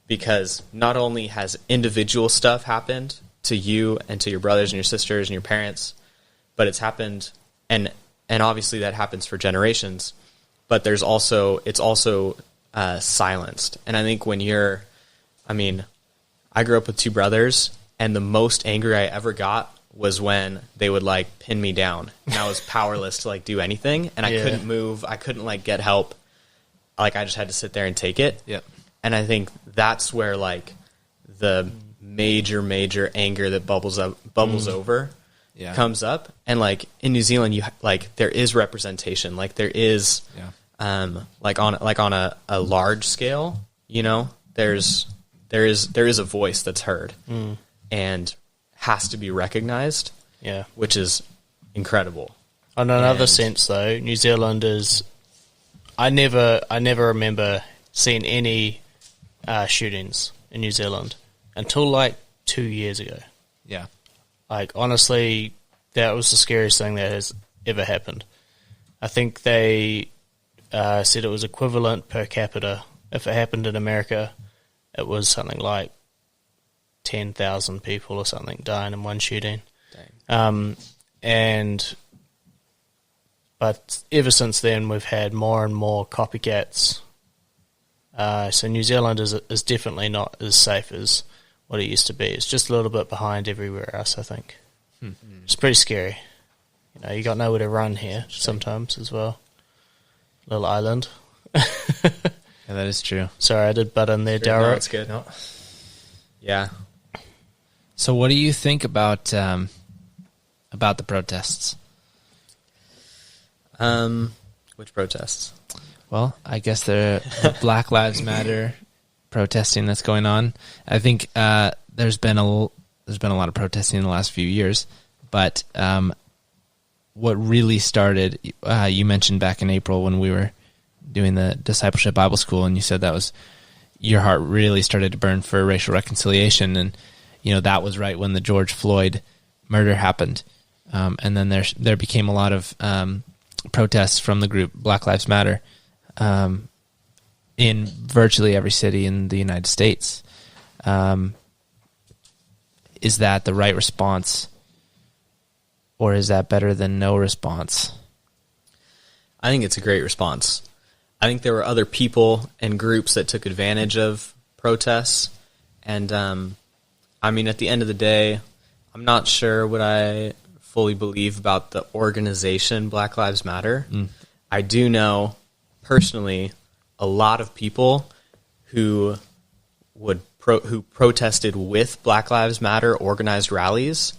because not only has individual stuff happened to you and to your brothers and your sisters and your parents, but it's happened, and obviously that happens for generations, but it's also silenced. And I think I grew up with two brothers, and the most angry I ever got was when they would pin me down, and I was powerless to do anything, and I couldn't move, I couldn't get help, I just had to sit there and take it. Yep. And I think that's where the major anger that bubbles over comes up. And in New Zealand, you there is representation, there is on a large scale, there is a voice that's heard and has to be recognized, which is incredible. On another sense, though, New Zealand is. I never remember seeing any shootings in New Zealand until 2 years ago. Yeah, honestly, that was the scariest thing that has ever happened. I think they said it was equivalent per capita. If it happened in America, it was something like 10,000 people or something dying in one shooting. But ever since then, we've had more and more copycats. So New Zealand is definitely not as safe as what it used to be. It's just a little bit behind everywhere else, I think. It's pretty scary. You got nowhere to run here sometimes as well. Little island. Yeah, that is true. Sorry, I did butt in there, No, Delrick. it's good. No. Yeah. So what do you think about the protests? Which protests? Well, I guess the Black Lives Matter protesting that's going on. I think there's been a lot of protesting in the last few years, but what really started, you mentioned back in April when we were doing the Discipleship Bible School, and you said that was your heart really started to burn for racial reconciliation, and that was right when the George Floyd murder happened, and then there became a lot of protests from the group Black Lives Matter in virtually every city in the United States. Is that the right response, or is that better than no response? I think it's a great response. I think there were other people and groups that took advantage of protests. And, at the end of the day, I'm not sure what I fully believe about the organization Black Lives Matter. I do know, personally, a lot of people who who protested with Black Lives Matter organized rallies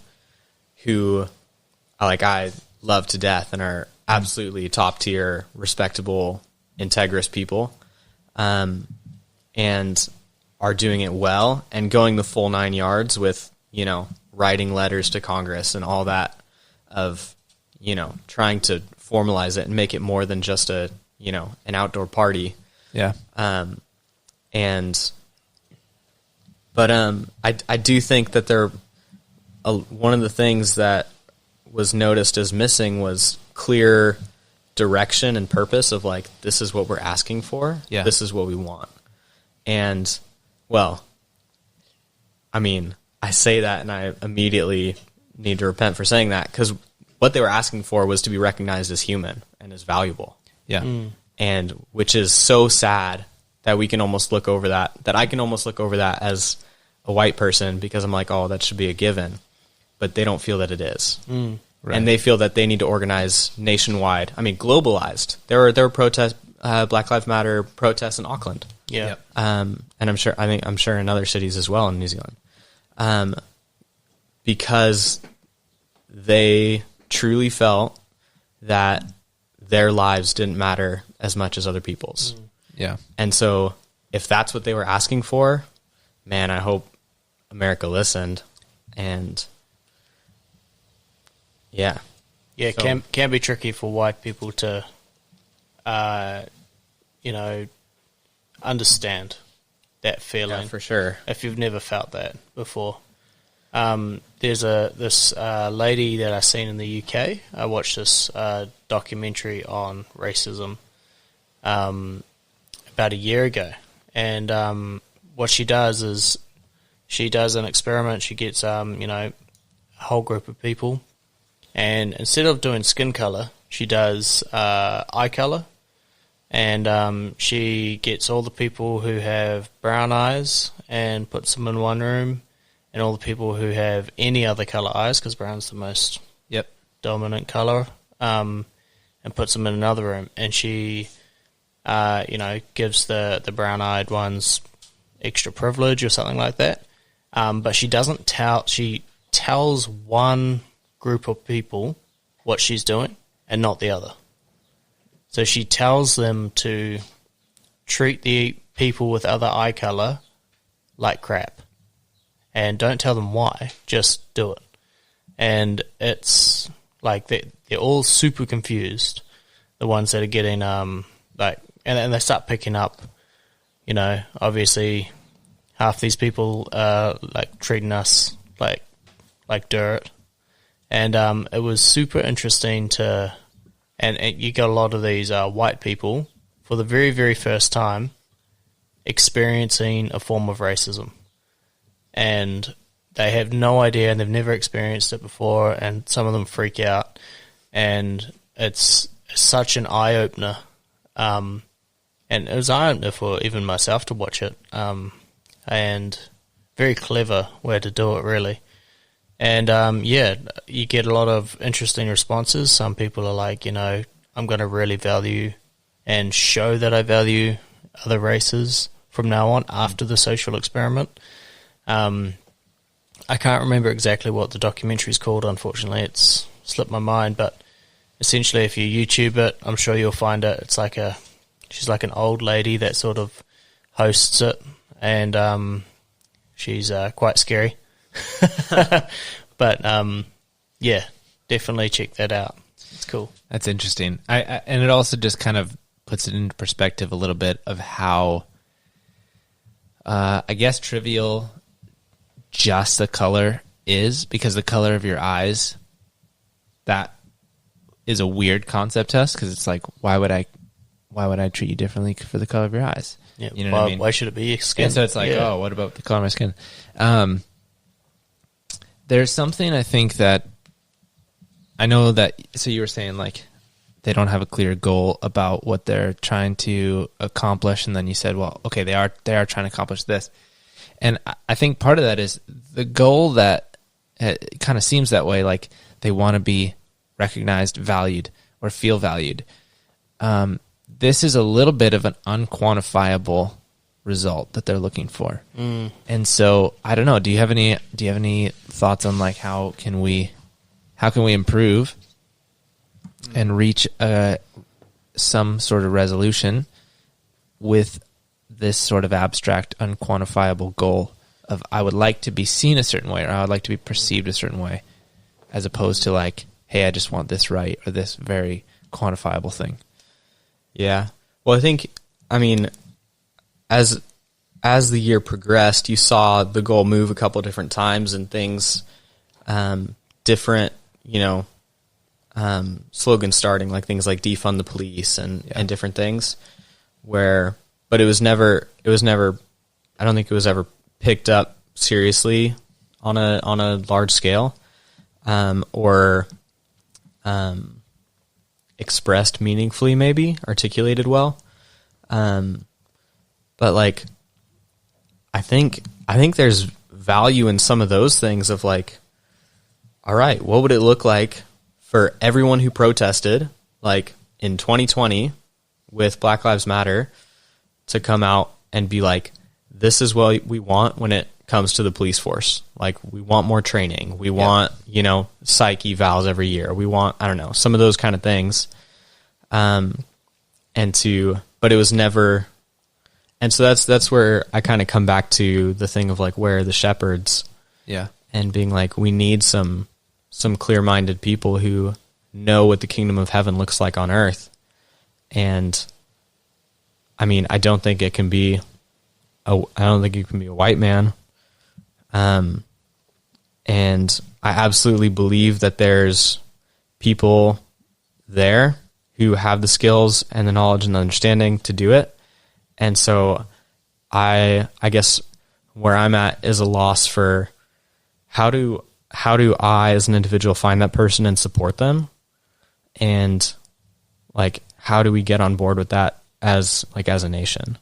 who, I love to death and are absolutely top-tier, respectable, integrous people, and are doing it well and going the full 9 yards with, writing letters to Congress and all that of, trying to formalize it and make it more than just an outdoor party. Yeah. But I do think that one of the things that was noticed as missing was clear direction and purpose of this is what we're asking for. Yeah. This is what we want. And, I say that and I immediately need to repent for saying that, because what they were asking for was to be recognized as human and as valuable. Yeah. And which is so sad that we can almost look over that I can almost look over that as a white person, because I'm like, oh, that should be a given. But they don't feel that it is. Right. And they feel that they need to organize nationwide. globalized. There were protests, Black Lives Matter protests in Auckland. Yeah. Yep. And I'm sure in other cities as well in New Zealand. Because they truly felt that their lives didn't matter as much as other people's. Yeah. And so if that's what they were asking for, man, I hope America listened. And yeah. Yeah, So- can be tricky for white people to, understand that feeling. Yeah, for sure. If you've never felt that before. There's this lady that I seen in the UK. I watched this documentary on racism about a year ago, and what she does is she does an experiment. She gets a whole group of people, and instead of doing skin color, she does eye color. And she gets all the people who have brown eyes and puts them in one room, and all the people who have any other color eyes, because brown's the most dominant color, and puts them in another room. And she, gives the brown-eyed ones extra privilege or something like that. But she doesn't tell. She tells one group of people what she's doing, and not the other. So she tells them to treat the people with other eye color like crap. And don't tell them why, just do it. And it's like they're all super confused, the ones that are getting, and they start picking up, obviously half these people are treating us like dirt. And it was super interesting to And you got a lot of these white people for the very, very first time experiencing a form of racism. And they have no idea, and they've never experienced it before, and some of them freak out. And it's such an eye-opener. And it was an eye-opener for even myself to watch it. And very clever way to do it, really. And, you get a lot of interesting responses. Some people are like, I'm going to really value and show that I value other races from now on after the social experiment. I can't remember exactly what the documentary's called, unfortunately. It's slipped my mind, but essentially if you YouTube it, I'm sure you'll find it. It's like she's like an old lady that sort of hosts it, and she's quite scary. But definitely check that out. It's cool. That's interesting. And it also just kind of puts it into perspective a little bit of how, I guess, trivial just the color is, because the color of your eyes, that is a weird concept to us, because it's like, why would I treat you differently for the color of your eyes? Yeah, you know what I mean? Why should it be your skin? And so it's like, oh, what about the color of my skin? There's something I think that I know that, so you were saying like they don't have a clear goal about what they're trying to accomplish, and then you said, well, okay, they are trying to accomplish this. And I think part of that is the goal that it kind of seems that way, like they want to be recognized, valued, or feel valued. This is a little bit of an unquantifiable result that they're looking for. And so I don't know, do you have any thoughts on like how can we improve and reach some sort of resolution with this sort of abstract, unquantifiable goal of I would like to be seen a certain way, or I would like to be perceived a certain way, as opposed to like, hey, I just want this right, or this very quantifiable thing. Yeah. Well, I mean, as the year progressed, you saw the goal move a couple of different times, and things, different, slogans starting, like things like defund the police and different things, but it was never, I don't think it was ever picked up seriously on a large scale, or expressed meaningfully, maybe articulated well. But like, I think there's value in some of those things of like, all right, what would it look like for everyone who protested, like in 2020 with Black Lives Matter, to come out and be like, this is what we want when it comes to the police force. Like, we want more training. We want, psych evals every year. We want, I don't know, some of those kind of things. But it was never, and so that's where I kind of come back to the thing of like, where are the shepherds? Yeah. And being like, we need some clear-minded people who know what the kingdom of heaven looks like on earth. And I mean, I don't think it can be a white man. And I absolutely believe that there's people there who have the skills and the knowledge and the understanding to do it. And so I guess where I'm at is a loss for how do I as an individual find that person and support them? And like, how do we get on board with that as a nation?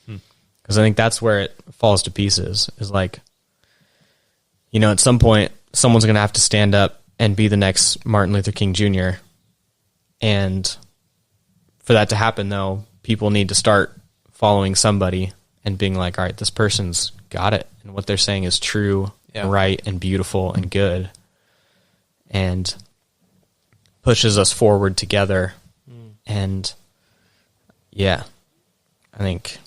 Because I think that's where it falls to pieces, is like, at some point someone's going to have to stand up and be the next Martin Luther King Jr. And for that to happen, though, people need to start following somebody and being like, all right, this person's got it, and what they're saying is true, right, and beautiful and good, and pushes us forward together. And I think,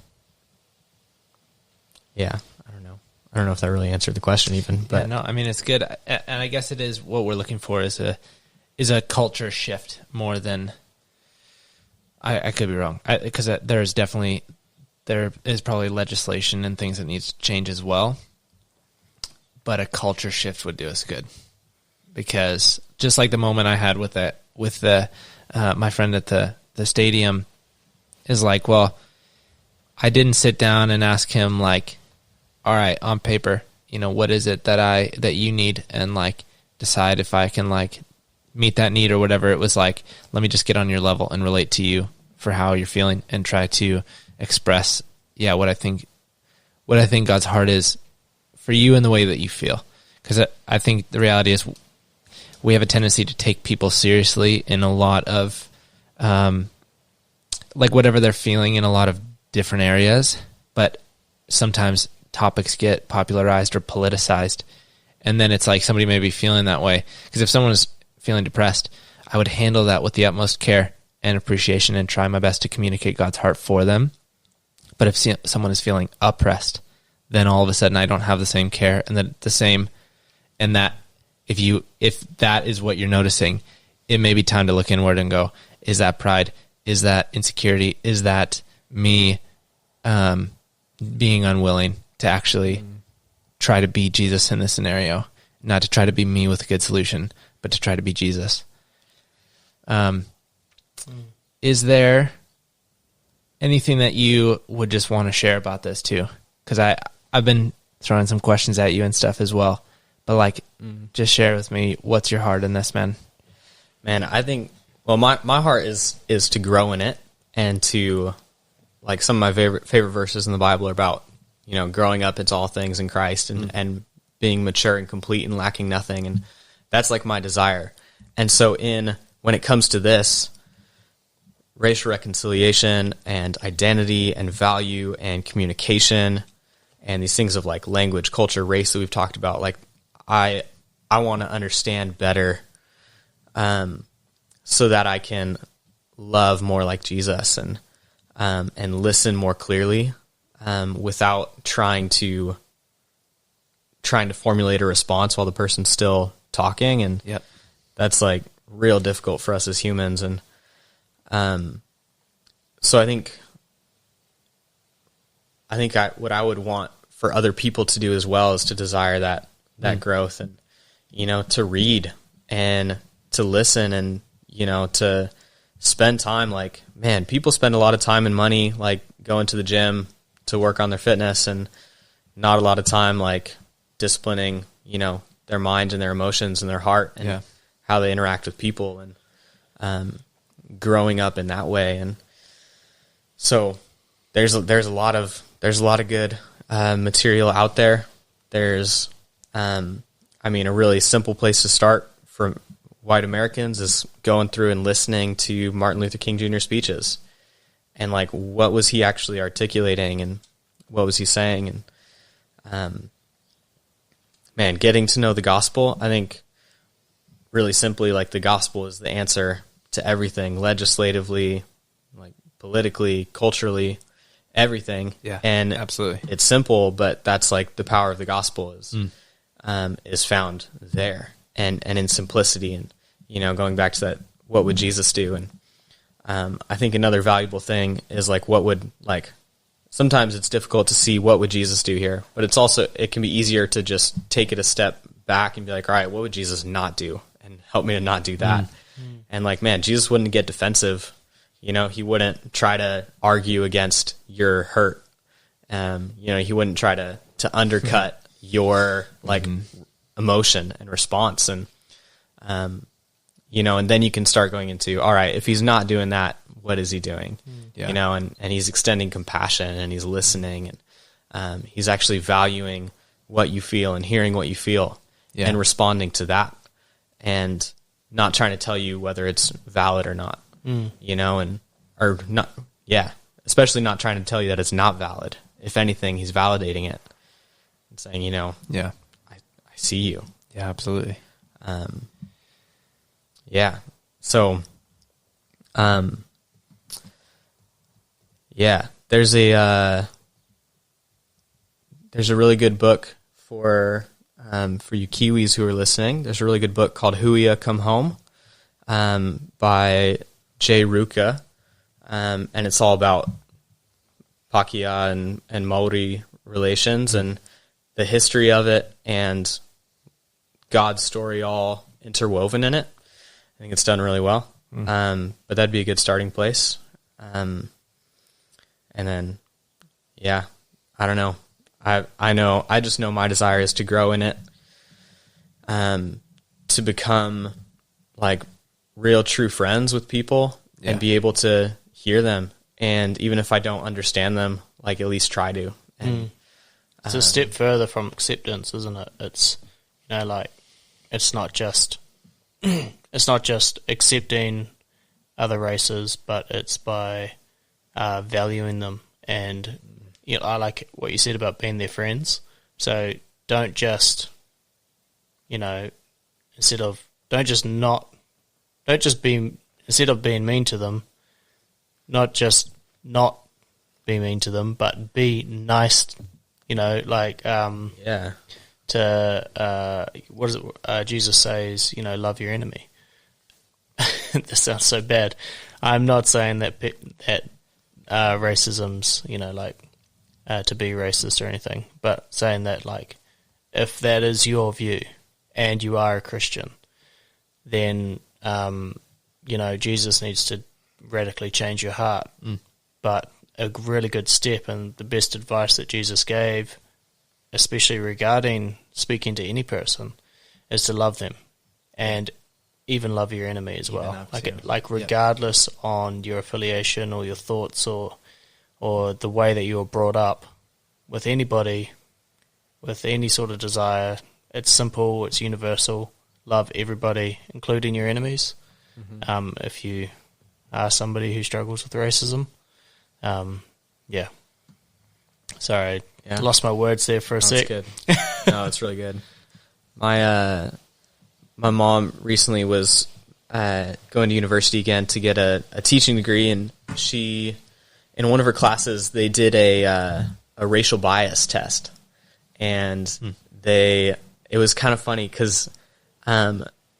I don't know if that really answered the question even, but no, I mean, it's good. And I guess it is what we're looking for is a culture shift more than, I could be wrong, because there is probably legislation and things that needs to change as well, but a culture shift would do us good, because just like the moment I had with the my friend at the stadium is like, well, I didn't sit down and ask him like, all right, on paper, what is it that you need, and like decide if I can like meet that need or whatever. It was like, let me just get on your level and relate to you for how you're feeling and try to express, what I think God's heart is for you in the way that you feel. Because I think the reality is we have a tendency to take people seriously in a lot of, like whatever they're feeling in a lot of different areas, but sometimes topics get popularized or politicized, and then it's like somebody may be feeling that way. Because if someone is feeling depressed, I would handle that with the utmost care and appreciation and try my best to communicate God's heart for them. But if someone is feeling oppressed, then all of a sudden I don't have the same care and that if that is what you're noticing, it may be time to look inward and go, is that pride? Is that insecurity? Is that me being unwilling to actually try to be Jesus in this scenario, not to try to be me with a good solution, but to try to be Jesus? Is there anything that you would just want to share about this too? Because I've been throwing some questions at you and stuff as well, but like, just share with me, what's your heart in this, man? Man, I think, well, my heart is to grow in it, and to, like, some of my favorite verses in the Bible are about, growing up into all things in Christ, and being mature and complete and lacking nothing. And that's like my desire. And so when it comes to this, racial reconciliation and identity and value and communication and these things of like language, culture, race that we've talked about, like I want to understand better, so that I can love more like Jesus and listen more clearly, without trying to formulate a response while the person's still talking. And that's like real difficult for us as humans. And so I think what I would want for other people to do as well is to desire that growth, and, to read and to listen, and, to spend time. Like, man, people spend a lot of time and money, like going to the gym to work on their fitness, and not a lot of time, like disciplining, their mind and their emotions and their heart, and how they interact with people, and, growing up in that way. And so there's a lot of good material out there. There's a really simple place to start for white Americans is going through and listening to Martin Luther King Jr. speeches, and like, what was he actually articulating, and what was he saying? And man, getting to know the gospel. I think really simply, like, the gospel is the answer to everything, legislatively, like politically, culturally, everything. Yeah, and absolutely. It's simple, but that's like the power of the gospel is found there, and in simplicity. And, going back to that, what would Jesus do? And I think another valuable thing is like, sometimes it's difficult to see what would Jesus do here, but it can be easier to just take it a step back and be like, all right, what would Jesus not do? And help me to not do that. And like, man, Jesus wouldn't get defensive. He wouldn't try to argue against your hurt. He wouldn't try to undercut your like emotion and response. And, and then you can start going into, all right, if he's not doing that, what is he doing? And he's extending compassion, and he's listening, and he's actually valuing what you feel and hearing what you feel and responding to that, and not trying to tell you whether it's valid or not, especially not trying to tell you that it's not valid. If anything, he's validating it and saying, I see you. Yeah, absolutely. So, there's a really good book for you Kiwis who are listening. There's a really good book called Huia Come Home, by Jay Ruka. And it's all about Pakeha and Maori relations, and the history of it, and God's story all interwoven in it. I think it's done really well. But that'd be a good starting place. And then, yeah, I don't know. I just know my desire is to grow in it, to become like real true friends with people and be able to hear them. And even if I don't understand them, like at least try to. And, it's a step further from acceptance, isn't it? It's, like, it's not just accepting other races, but it's by valuing them. And I like what you said about being their friends. So don't just, instead of being mean to them, not just not be mean to them, but be nice. What is it? Jesus says, love your enemy. This sounds so bad. I'm not saying that racism's, to be racist or anything, but saying that, like, if that is your view and you are a Christian, then, Jesus needs to radically change your heart. But a really good step and the best advice that Jesus gave, especially regarding speaking to any person, is to love them, and even love your enemy as well. Regardless on your affiliation or your thoughts or the way that you were brought up, with anybody, with any sort of desire, it's simple, it's universal. Love everybody, including your enemies. If you are somebody who struggles with racism. Sorry, I lost my words there for a sec. That's good. No, it's really good. My mom recently was going to university again to get a teaching degree, and she, in one of her classes, they did a racial bias test, and it was kind of funny because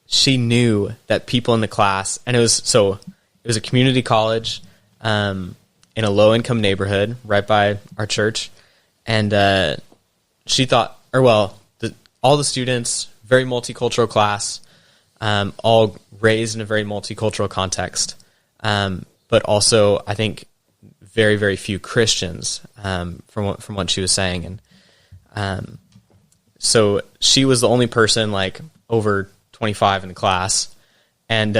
she knew that people in the class, and it was a community college in a low-income neighborhood right by our church, and she thought, all the students, very multicultural class, all raised in a very multicultural context, but also I think very, very few Christians, from what she was saying, and so she was the only person like over 25 in the class, and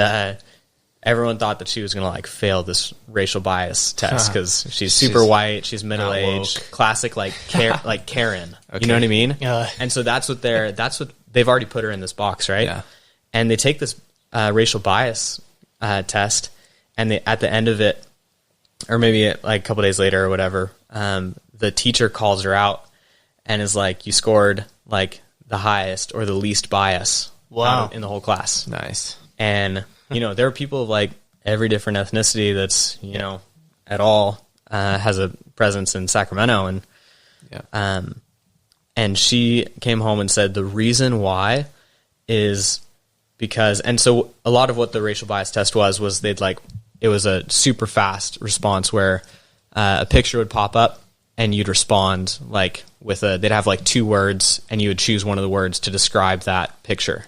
everyone thought that she was going to like fail this racial bias test because she's super white, she's middle aged, classic like Karen. Okay. You know what I mean? And so that's what they've already put her in this box, right? Yeah. And they take this racial bias test, and at the end of it, or maybe like a couple days later or whatever, the teacher calls her out and is like, "You scored like the highest or the least bias in the whole class." Nice. And there are people of like every different ethnicity that's at all has a presence in Sacramento, and she came home and said the reason why is because, and so a lot of what the racial bias test was it was a super fast response where a picture would pop up and you'd respond like they'd have like 2 words and you would choose one of the words to describe that picture.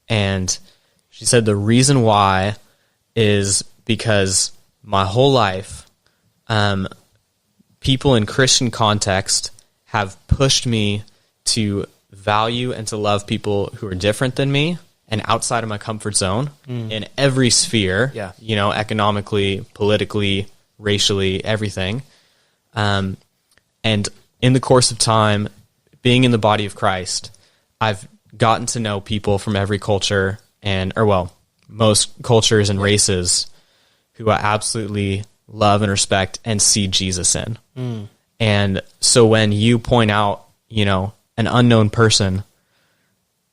And she said the reason why is because my whole life, people in Christian context have pushed me to value and to love people who are different than me and outside of my comfort zone in every sphere, economically, politically, racially, everything. And in the course of time, being in the body of Christ, I've gotten to know people from every culture most cultures and races who I absolutely love and respect and see Jesus in. And so when you point out, an unknown person,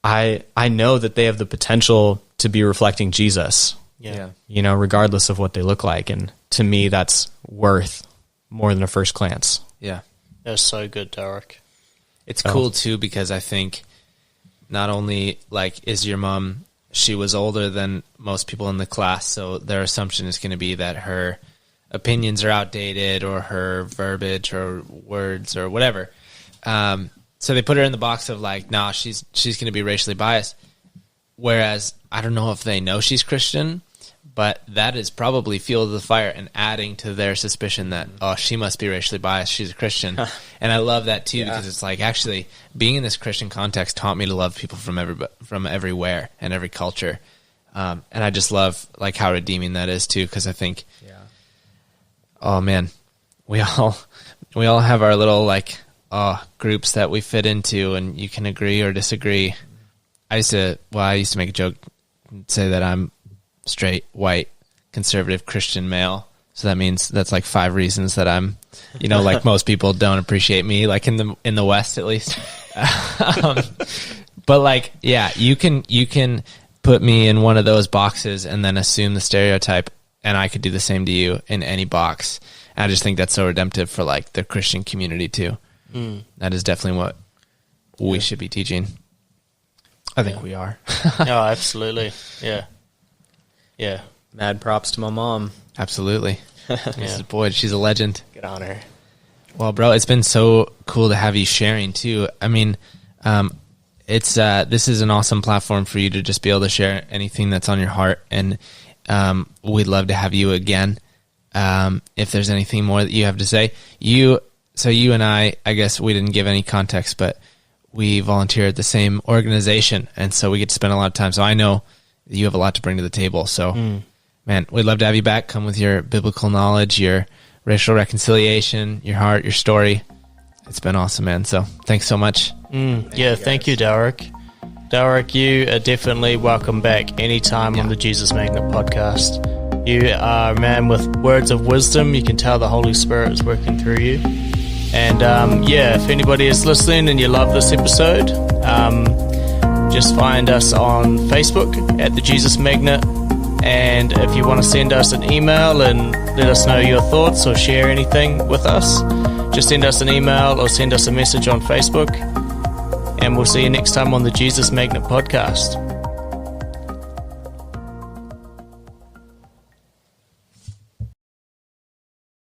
I know that they have the potential to be reflecting Jesus, regardless of what they look like. And to me, that's worth more than a first glance. Yeah. That's so good, Delrick. It's cool too, because I think not only like is your mom, she was older than most people in the class, so their assumption is going to be that her opinions are outdated or her verbiage or words or whatever. So they put her in the box of like, nah, she's going to be racially biased. Whereas I don't know if they know she's Christian, But that is probably fuel to the fire and adding to their suspicion that, oh, she must be racially biased. She's a Christian. And I love that too, because it's like, actually being in this Christian context taught me to love people from everywhere and every culture. And I just love like how redeeming that is too. Cause I think, oh man, we all have our little like, groups that we fit into, and you can agree or disagree. I used to make a joke, say that I'm straight, white, conservative, Christian male. So that means that's like 5 reasons that I'm, like most people don't appreciate me, like in the West at least. But like, yeah, you can put me in one of those boxes and then assume the stereotype, and I could do the same to you in any box. And I just think that's so redemptive for like the Christian community too. That is definitely what we should be teaching. I think we are. Oh, absolutely. Yeah. Yeah. Mad props to my mom. Absolutely. Mrs. Boyd, she's a legend. Good on her. Well, bro, it's been so cool to have you sharing too. I mean, this is an awesome platform for you to just be able to share anything that's on your heart, and we'd love to have you again. If there's anything more that you have to say, you and I guess we didn't give any context, but we volunteer at the same organization, and so we get to spend a lot of time. So I know you have a lot to bring to the table. So, man, we'd love to have you back. Come with your biblical knowledge, your racial reconciliation, your heart, your story. It's been awesome, man. So thanks so much. Thank you, Delrick. Delrick, you are definitely welcome back anytime on the Jesus Magnet podcast. You are a man with words of wisdom. You can tell the Holy Spirit is working through you. And if anybody is listening and you love this episode, just find us on Facebook at the Jesus Magnet. And if you want to send us an email and let us know your thoughts or share anything with us, just send us an email or send us a message on Facebook. And we'll see you next time on the Jesus Magnet podcast.